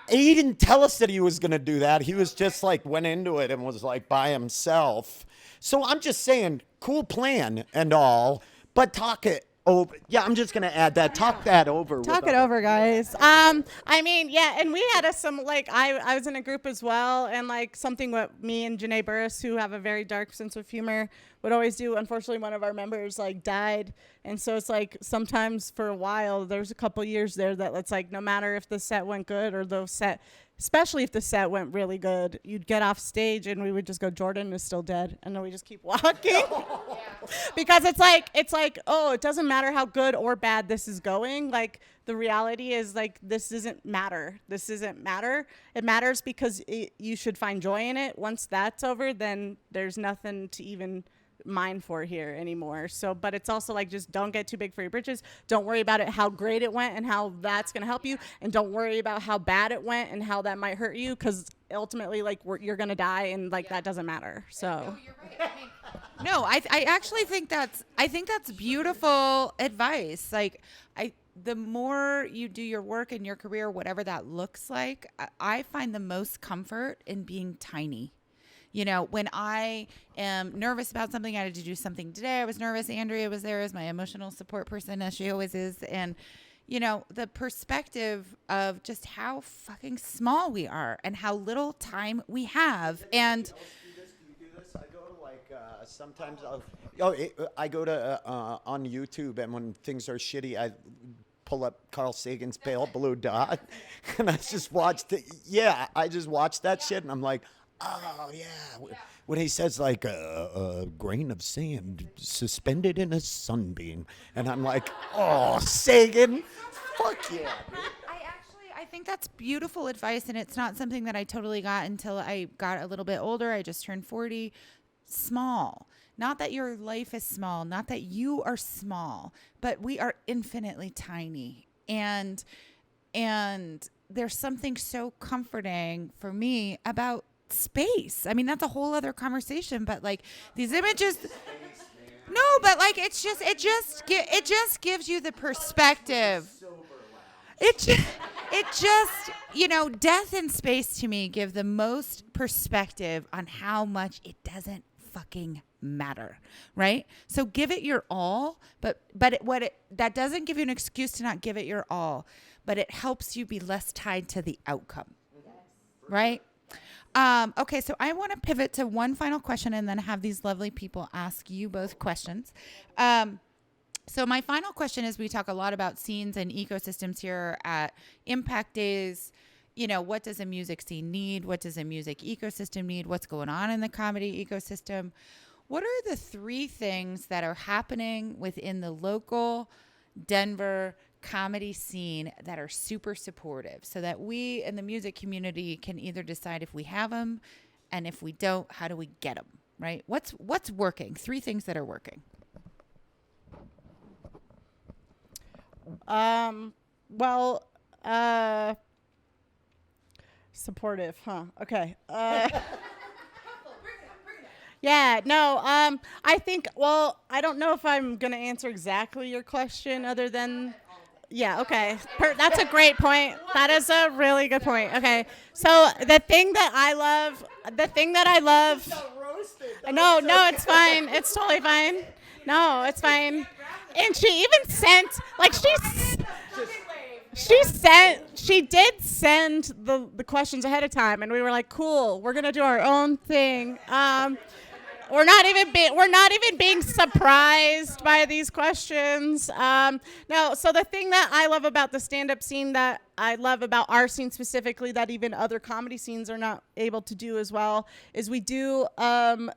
He didn't tell us that he was going to do that. He was just like went into it and was like by himself. So I'm just saying, cool plan and all, but talk it over. Yeah, I'm just going to add that. Talk that over. Talk it over, guys. I mean, yeah, and we had some, like, I was in a group as well, and, like, something what me and Janae Burris, who have a very dark sense of humor, would always do. Unfortunately, one of our members, like, died, and so it's, like, sometimes for a while, there's a couple years there that it's, like, no matter if the set went good or the set, especially if the set went really good, you'd get off stage and we would just go, Jordan is still dead, and then we just keep walking. Because it's like, oh, it doesn't matter how good or bad this is going. Like, the reality is, like, this doesn't matter. It matters because you should find joy in it. Once that's over, then there's nothing to even mine for here anymore. So, but it's also like, just don't get too big for your britches. Don't worry about it, how great it went and how that's going to help you. And don't worry about how bad it went and how that might hurt you, because ultimately, like, you're going to die, and like that doesn't matter. So no, you're right. No, I actually think that's beautiful advice. Like, the more you do your work in your career, whatever that looks like, I find the most comfort in being tiny. You know, when I am nervous about something, I had to do something today. I was nervous. Andrea was there as my emotional support person, as she always is. And, you know, the perspective of just how fucking small we are and how little time we have. And do you do this? I go to like sometimes I go to on YouTube, and when things are shitty, I pull up Carl Sagan's Pale Blue Dot, and I just watched it. Yeah, I just watched that shit, and I'm like, oh, yeah. When he says, like, a grain of sand suspended in a sunbeam. And I'm like, oh, Sagan, fuck yeah. I think that's beautiful advice, and it's not something that I totally got until I got a little bit older. I just turned 40. Small. Not that your life is small, not that you are small, but we are infinitely tiny. And there's something so comforting for me about space. I mean, that's a whole other conversation, but like these images, no, but like it just gives you the perspective. It just, you know, death and space to me give the most perspective on how much it doesn't fucking matter, right? So give it your all, but that doesn't give you an excuse to not give it your all, but it helps you be less tied to the outcome, right? Okay, so I want to pivot to one final question and then have these lovely people ask you both questions. So my final question is, we talk a lot about scenes and ecosystems here at Impact Days. You know, what does a music scene need? What does a music ecosystem need? What's going on in the comedy ecosystem? What are the 3 things that are happening within the local Denver comedy scene that are super supportive, so that we in the music community can either decide if we have them, and if we don't, how do we get them, right? What's working? 3 things that are working. Well, supportive, huh? Okay. Yeah, no, I think, well, I don't know if I'm going to answer exactly your question other than, yeah, okay. That's a great point. That is a really good point. Okay. So the thing that I love, no, it's fine. It's totally fine. No, it's fine. And she even sent, like, she did send the questions ahead of time, and we were like, cool, we're going to do our own thing. We're not even being surprised by these questions. No, so the thing that I love about the stand-up scene, that I love about our scene specifically, that even other comedy scenes are not able to do as well, is we do and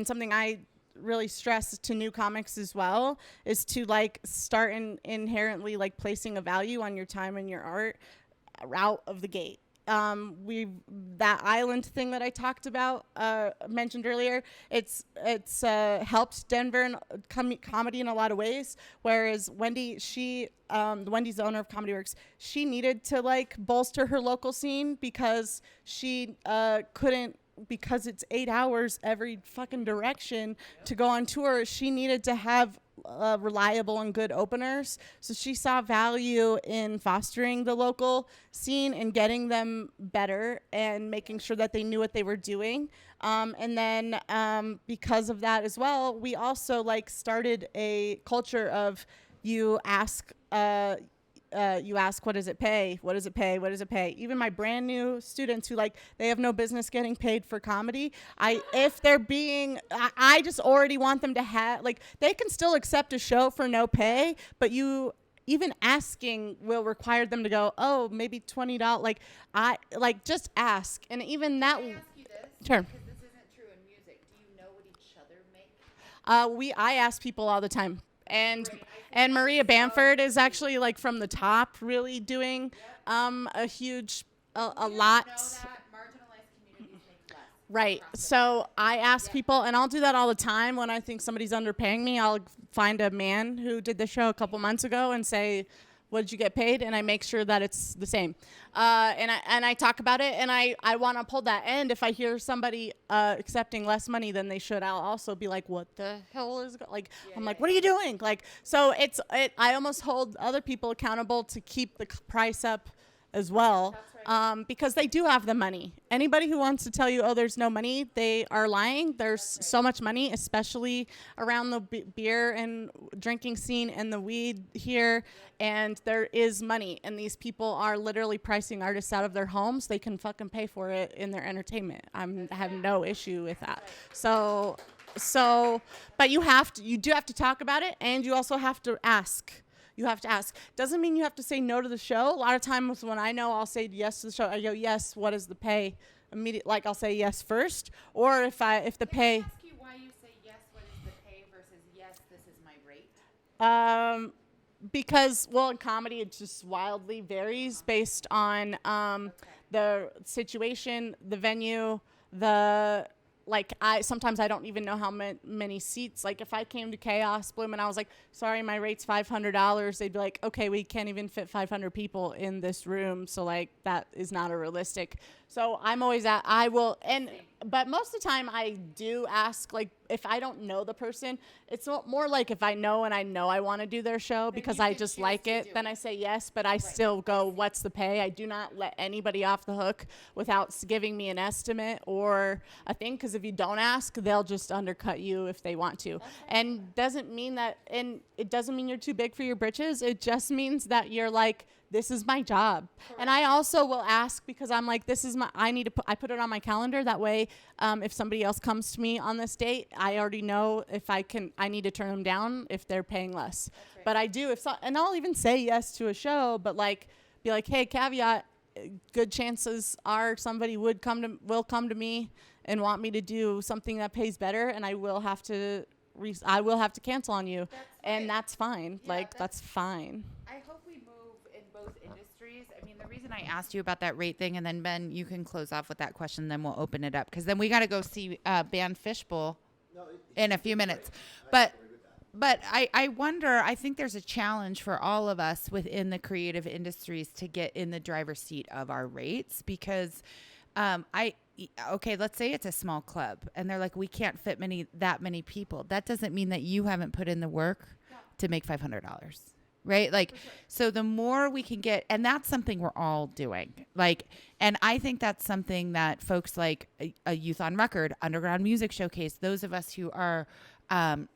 something I really stress to new comics as well, is to like start inherently like placing a value on your time and your art out of the gate. That island thing that I talked about, mentioned earlier, it's helped Denver and comedy in a lot of ways. Whereas Wendy, Wendy's the owner of Comedy Works, she needed to like bolster her local scene because she couldn't, because it's 8 hours every fucking direction to go on tour. She needed to have reliable and good openers. So she saw value in fostering the local scene and getting them better and making sure that they knew what they were doing. And then because of that as well, we also like started a culture of you ask, what does it pay? What does it pay? What does it pay? Even my brand new students who like, they have no business getting paid for comedy. I just already want them to have, like, they can still accept a show for no pay, but you, even asking will require them to go, oh, maybe $20. Just ask. And even that. Can I ask you this? Sure. Because this isn't true in music. Do you know what each other make? I ask people all the time. And Maria Bamford is actually like from the top really doing a huge, a lot. Know that marginalized communities make less. Right. So I ask people, and I'll do that all the time when I think somebody's underpaying me. I'll find a man who did the show a couple months ago and say, what did you get paid? And I make sure that it's the same. And I talk about it, and I want to uphold that. And if I hear somebody accepting less money than they should, I'll also be like, what the hell is I'm like, what are you doing? Like, so I almost hold other people accountable to keep the price up as well. That's right. Because they do have the money. Anybody who wants to tell you, oh, there's no money, they are lying. There's so much money, especially around the beer and drinking scene and the weed here. And there is money. And these people are literally pricing artists out of their homes. They can fucking pay for it in their entertainment. I have no issue with that. So, but you do have to talk about it, and you also have to ask. You have to ask. Doesn't mean you have to say no to the show. A lot of times when I know I'll say yes to the show, I go, yes, what is the pay? Immediately, like I'll say yes first. Or if the pay. Can I ask you why you say yes, what is the pay, versus yes, this is my rate? Because, well, in comedy, it just wildly varies based on the situation, the venue, sometimes I don't even know how many seats. Like if I came to Chaos Bloom and I was like, sorry, my rate's $500, they'd be like, okay, we can't even fit 500 people in this room. So like that is not a realistic. So I'm always but most of the time I do ask, like if I don't know the person, it's more like if I know and I know I want to do their show because I just like it, then I say yes, but I still go, what's the pay? I do not let anybody off the hook without giving me an estimate or a thing, because if you don't ask, they'll just undercut you if they want to. And it doesn't mean you're too big for your britches. It just means that you're like this is my job. And I also will ask, because I'm like, I put it on my calendar. That way, if somebody else comes to me on this date, I already know if I need to turn them down if they're paying less. Right. But I do, and I'll even say yes to a show, but like, be like, hey, caveat, good chances are somebody will come to me and want me to do something that pays better, and I will have to cancel on you. That's fine. Yeah, that's fine. I hope we move in both industries. I mean, the reason I asked you about that rate thing, and then Ben, you can close off with that question, then we'll open it up, because then we got to go see band Fishbowl in a few minutes. But I wonder, I think there's a challenge for all of us within the creative industries to get in the driver's seat of our rates, because let's say it's a small club and they're like, we can't fit that many people. That doesn't mean that you haven't put in the work to make $500, right? Like, sure. So the more we can get, and that's something we're all doing. Like, and I think that's something that folks like a Youth on Record, Underground Music Showcase, those of us who are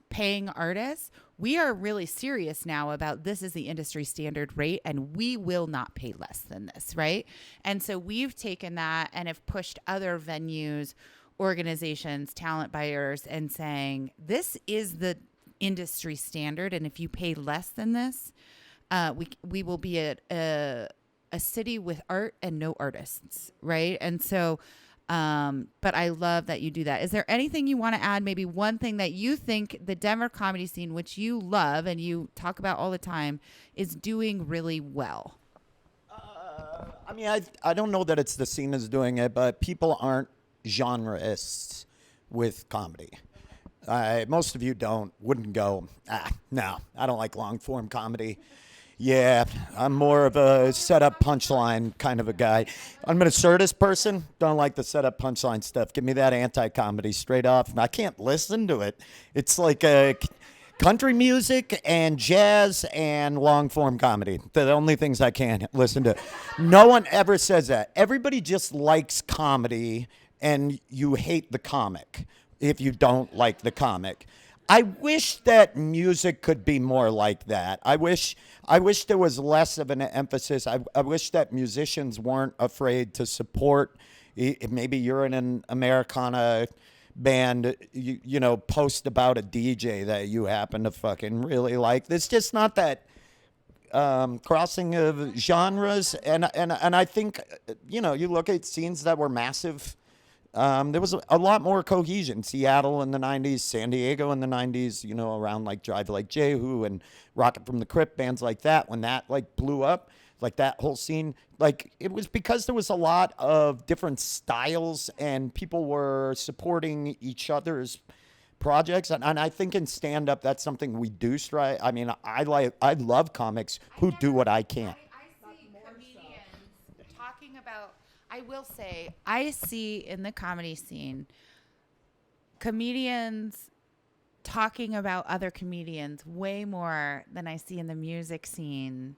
paying artists, we are really serious now about this is the industry standard rate, and we will not pay less than this, right? And so we've taken that and have pushed other venues, organizations, talent buyers, and saying, this is the industry standard, and if you pay less than this, we will be a city with art and no artists, right? And so but I love that you do that. Is there anything you want to add? Maybe one thing that you think the Denver comedy scene, which you love and you talk about all the time, is doing really well? I mean, I don't know that it's the scene is doing it, but people aren't genreists with comedy. Most of you wouldn't go, no, I don't like long form comedy. Yeah, I'm more of a setup punchline kind of a guy. I'm an absurdist person. Don't like the setup punchline stuff. Give me that anti-comedy straight off. I can't listen to it. It's like country music and jazz and long form comedy. They're the only things I can listen to. No one ever says that. Everybody just likes comedy, and you hate the comic if you don't like the comic. I wish that music could be more like that. I wish there was less of an emphasis. I wish that musicians weren't afraid to support. Maybe you're in an Americana band, you know, post about a DJ that you happen to fucking really like. There's just not that crossing of genres. And I think, you know, you look at scenes that were massive. There was a lot more cohesion. Seattle in the 90s, San Diego in the 90s, you know, around like Drive Like Jehu and Rocket from the Crypt, bands like that. When that like blew up, like that whole scene, like it was because there was a lot of different styles and people were supporting each other's projects. And I think in stand-up, that's something we do strive. I mean, I love comics who do what I can't. I see comedians talking about, I will say, I see in the comedy scene comedians talking about other comedians way more than I see in the music scene.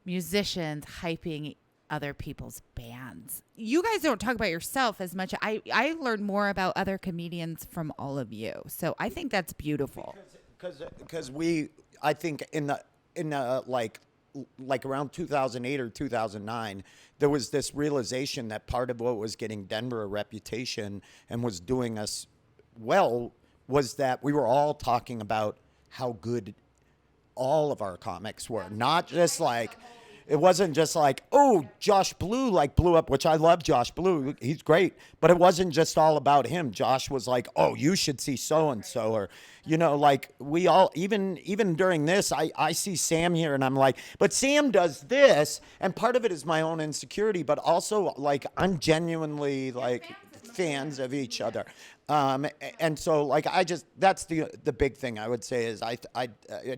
Musicians hyping other people's bands. You guys don't talk about yourself as much. I learn more about other comedians from all of you. So I think that's beautiful. Because I think in the like around 2008 or 2009, there was this realization that part of what was getting Denver a reputation and was doing us well was that we were all talking about how good all of our comics were. Not just like, it wasn't just like, oh, Josh Blue blew up, which I love Josh Blue. He's great. But it wasn't just all about him. Josh was like, oh, you should see so-and-so. Or, you know, like we all, even during this, I see Sam here and I'm like, but Sam does this. And part of it is my own insecurity, but also like I'm genuinely like fans of each other. And so like, that's the big thing I would say is I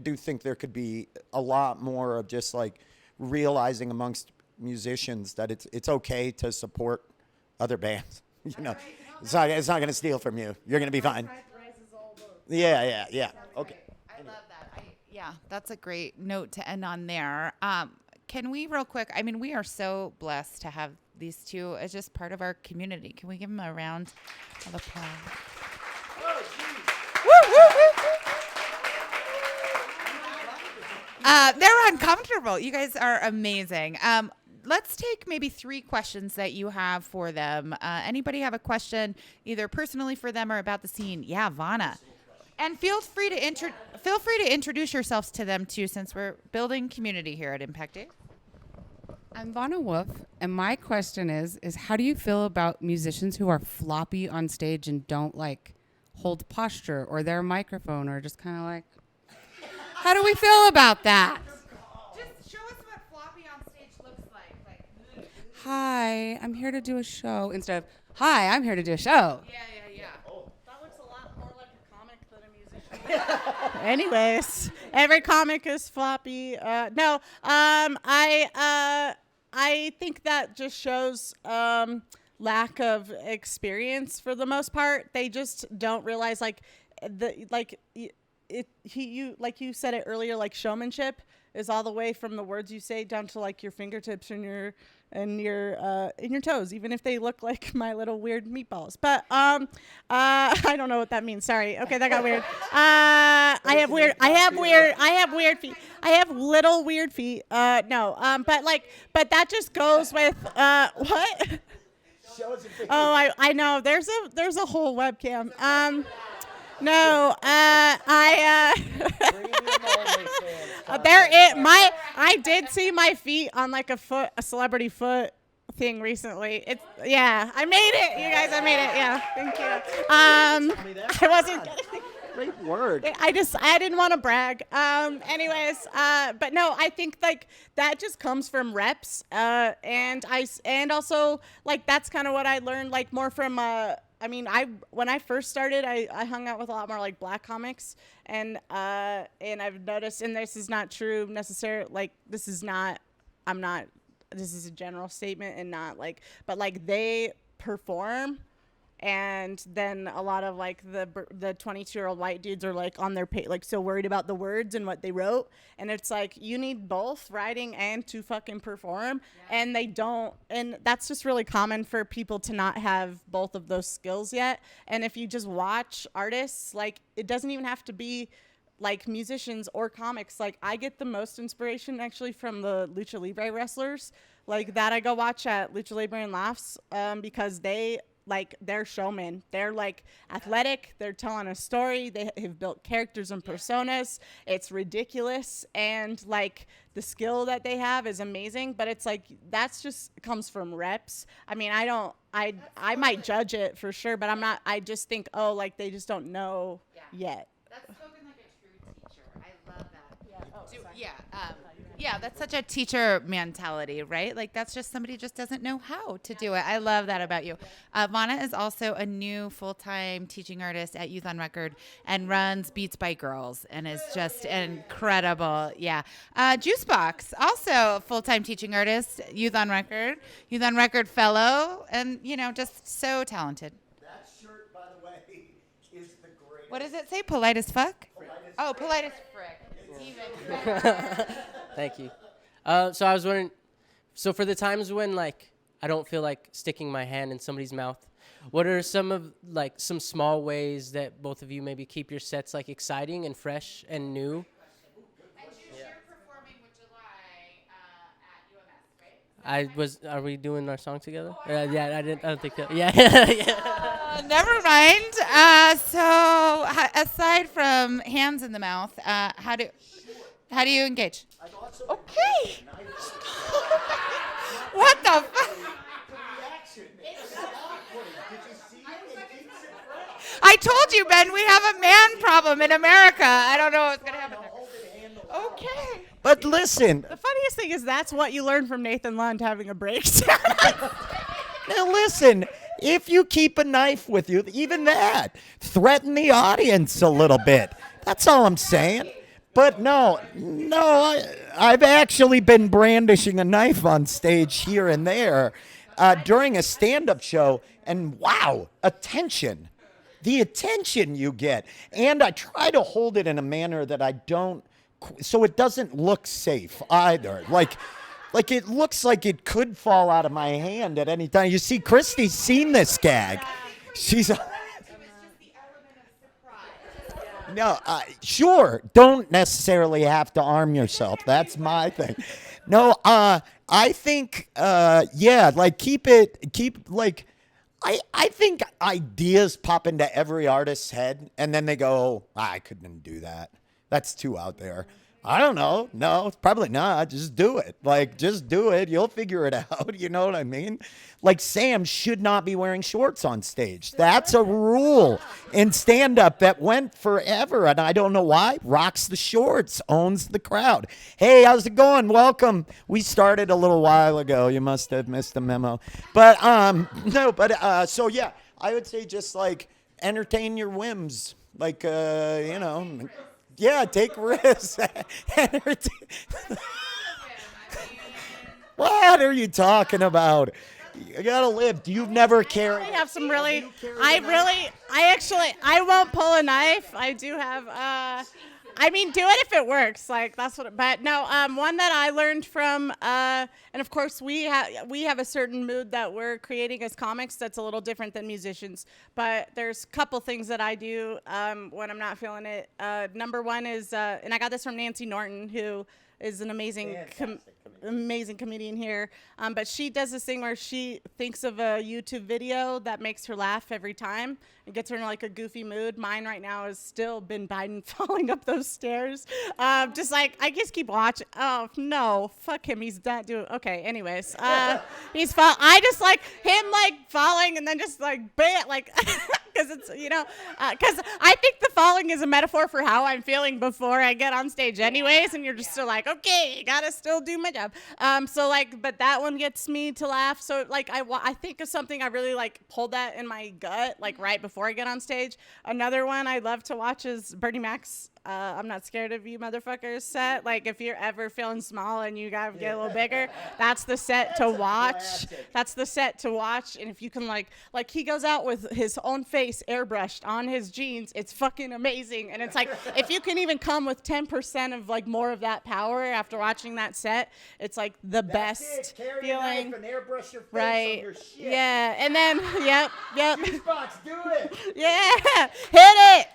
do think there could be a lot more of just like realizing amongst musicians that it's okay to support other bands. You know, it's not going to steal from you. You're going to be fine. Yeah. Okay. I love that. Yeah, that's a great note to end on there. Can we real quick, I mean, we are so blessed to have these two as just part of our community. Can we give them a round of applause? They're uncomfortable. You guys are amazing. Let's take maybe 3 questions that you have for them. Anybody have a question, either personally for them or about the scene? Yeah, Vana. And feel free to introduce yourselves to them too, since we're building community here at Impact Day. I'm Vana Wolf, and my question is how do you feel about musicians who are floppy on stage and don't like hold posture or their microphone, or just kind of like, how do we feel about that? Just show us what floppy on stage looks like. Hi, I'm here to do a show, instead of, hi, I'm here to do a show. Yeah. That looks a lot more like a comic than a musician. Anyways, every comic is floppy. No, I think that just shows lack of experience for the most part. They just don't realize you said it earlier, like showmanship is all the way from the words you say down to like your fingertips and your toes, even if they look like my little weird meatballs. But I don't know what that means. Sorry. Okay, that got weird. I have weird feet. I have little weird feet. But that just goes with what? Oh, I know. There's a whole webcam. No, I did see my feet on like a celebrity foot thing recently. I made it, you guys. I made it. Yeah, thank you. I wasn't getting. Great word. I didn't want to brag. But no, I think like that just comes from reps. And also like that's kind of what I learned like more from when I first started, I hung out with a lot more like black comics, and I've noticed, and this is not true necessarily, like this is a general statement and not like, but like they perform, and then a lot of like the 22-year-old white dudes are like on their like so worried about the words and what they wrote, and it's like you need both writing and to fucking perform, and they don't, and that's just really common for people to not have both of those skills yet. And if you just watch artists, like it doesn't even have to be like musicians or comics. Like I get the most inspiration actually from the Lucha Libre wrestlers, like that I go watch at Lucha Libre and Laughs, because they're showmen. They're like athletic. They're telling a story. They have built characters and personas. It's ridiculous. And like the skill that they have is amazing, but it's like, that's just comes from reps. I mean, I might judge it for sure, but I just think, like they just don't know yet. That's spoken like a true teacher. I love that. That's such a teacher mentality, right? Like that's just somebody just doesn't know how to do it. I love that about you. Vana is also a new full-time teaching artist at Youth on Record and runs Beats by Girls and is just incredible. Yeah. Juicebox, also a full-time teaching artist, Youth on Record fellow, and just so talented. That shirt, by the way, is the greatest. What does it say? Polite as fuck? Polite as frick. Even. Thank you. So I was wondering, so for the times when like I don't feel like sticking my hand in somebody's mouth, what are some small ways that both of you maybe keep your sets like exciting and fresh and new? And you're performing with July at UMS, right? Are we doing our song together? I don't think that. Yeah. Never mind. So aside from hands in the mouth, how do you engage? Okay. What the fuck? I told you, Ben, we have a man problem in America. I don't know what's going to happen there. Okay. But listen. The funniest thing is that's what you learn from Nathan Lund having a breakdown. Now listen, if you keep a knife with you, even that, threaten the audience a little bit. That's all I'm saying. But no, I've actually been brandishing a knife on stage here and there during a stand-up show, and wow, attention. The attention you get. And I try to hold it in a manner that I don't, so it doesn't look safe either. Like it looks like it could fall out of my hand at any time. You see, Christy's seen this gag. She's... No, sure. Don't necessarily have to arm yourself. That's my thing. No, I think, yeah, like I think ideas pop into every artist's head, and then they go, I couldn't do that. That's too out there. I don't know. No, probably not. Just do it. Like, just do it. You'll figure it out. You know what I mean? Like, Sam should not be wearing shorts on stage. That's a rule in stand-up that went forever, and I don't know why. Rocks the shorts, owns the crowd. Hey, how's it going? Welcome. We started a little while ago. You must have missed the memo. But, so, yeah, I would say just, like, entertain your whims. Like, you know... Yeah, take risks. What are you talking about? You gotta live. You've never carried. I have some really. I won't pull a knife. I do have. I mean, do it if it works. Like that's what. But no, one that I learned from, and of course we have a certain mood that we're creating as comics that's a little different than musicians. But there's a couple things that I do when I'm not feeling it. Number one is, and I got this from Nancy Norton, who is an amazing comedian here. But she does this thing where she thinks of a YouTube video that makes her laugh every time and gets her in like a goofy mood. Mine right now has still been Biden falling up those stairs. Just like, I just keep watching. Oh, no, fuck him. He's not doing, okay, anyways. He's I just like him like falling and then just like, bam, like, because it's, you know, because I think the falling is a metaphor for how I'm feeling before I get on stage anyways. And you're just still like, okay, gotta still do my job. So like, but that one gets me to laugh. So like, I think of something I really like pulled that in my gut, like right before I get on stage. Another one I love to watch is Bernie Mac's I'm Not Scared of You Motherfuckers set. Like if you're ever feeling small and you gotta get a little bigger, that's the set to watch. That's the set to watch. And if you can like he goes out with his own face airbrushed on his jeans, it's fucking amazing. And it's like, if you can even come with 10% of like more of that power after watching that set, it's like the best feeling. Right. Yeah. And then, yep. Box, do it. Yeah. Hit it.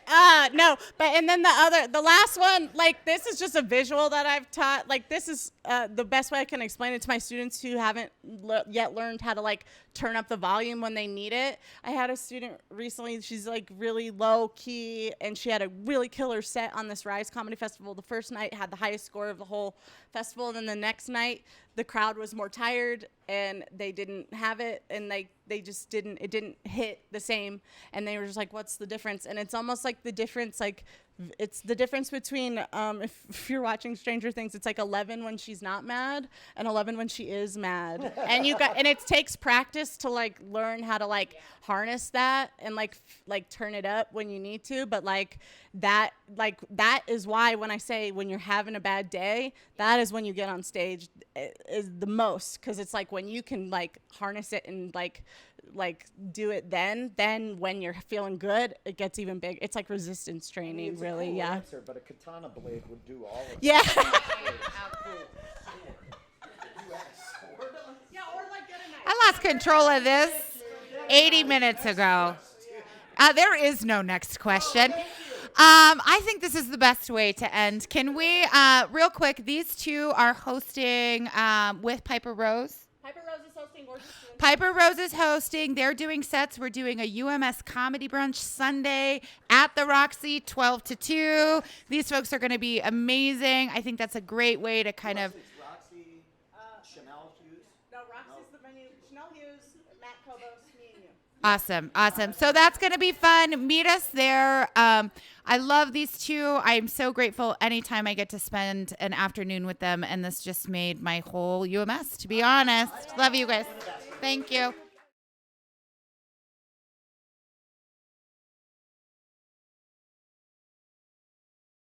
No, but, and then the last one, like this is just a visual that I've taught. Like this is the best way I can explain it to my students who haven't yet learned how to like turn up the volume when they need it. I had a student recently, she's like really low key and she had a really killer set on this Rise Comedy Festival. The first night had the highest score of the whole festival, and then the next night the crowd was more tired and they didn't have it, and like it didn't hit the same, and they were just like, what's the difference? And it's almost like the difference, like it's the difference between if you're watching Stranger Things, it's like 11 when she's not mad and 11 when she is mad. And it takes practice to like learn how to like harness that and like turn it up when you need to. But that is why when I say when you're having a bad day, that is when you get on stage is the most, because it's like when you can like harness it and like do it then when you're feeling good, it gets even big. It's like resistance training, it's really. A cool Yeah. answer, but a katana blade would do all of it. Yeah. I lost control of this 80 minutes ago. There is no next question. I think this is the best way to end. Can we, real quick, these two are hosting with Piper Rose. Piper Rose is hosting. They're doing sets. We're doing a UMS comedy brunch Sunday at the Roxy, 12 to 2. These folks are going to be amazing. I think that's a great way to kind of... Roxy, Chanel Hughes? No, Roxy's the venue. Chanel Hughes, Matt Kobos, me and you. Awesome. So that's going to be fun. Meet us there. I love these two. I'm so grateful anytime I get to spend an afternoon with them, and this just made my whole UMS, to be honest. Love you guys. Thank you.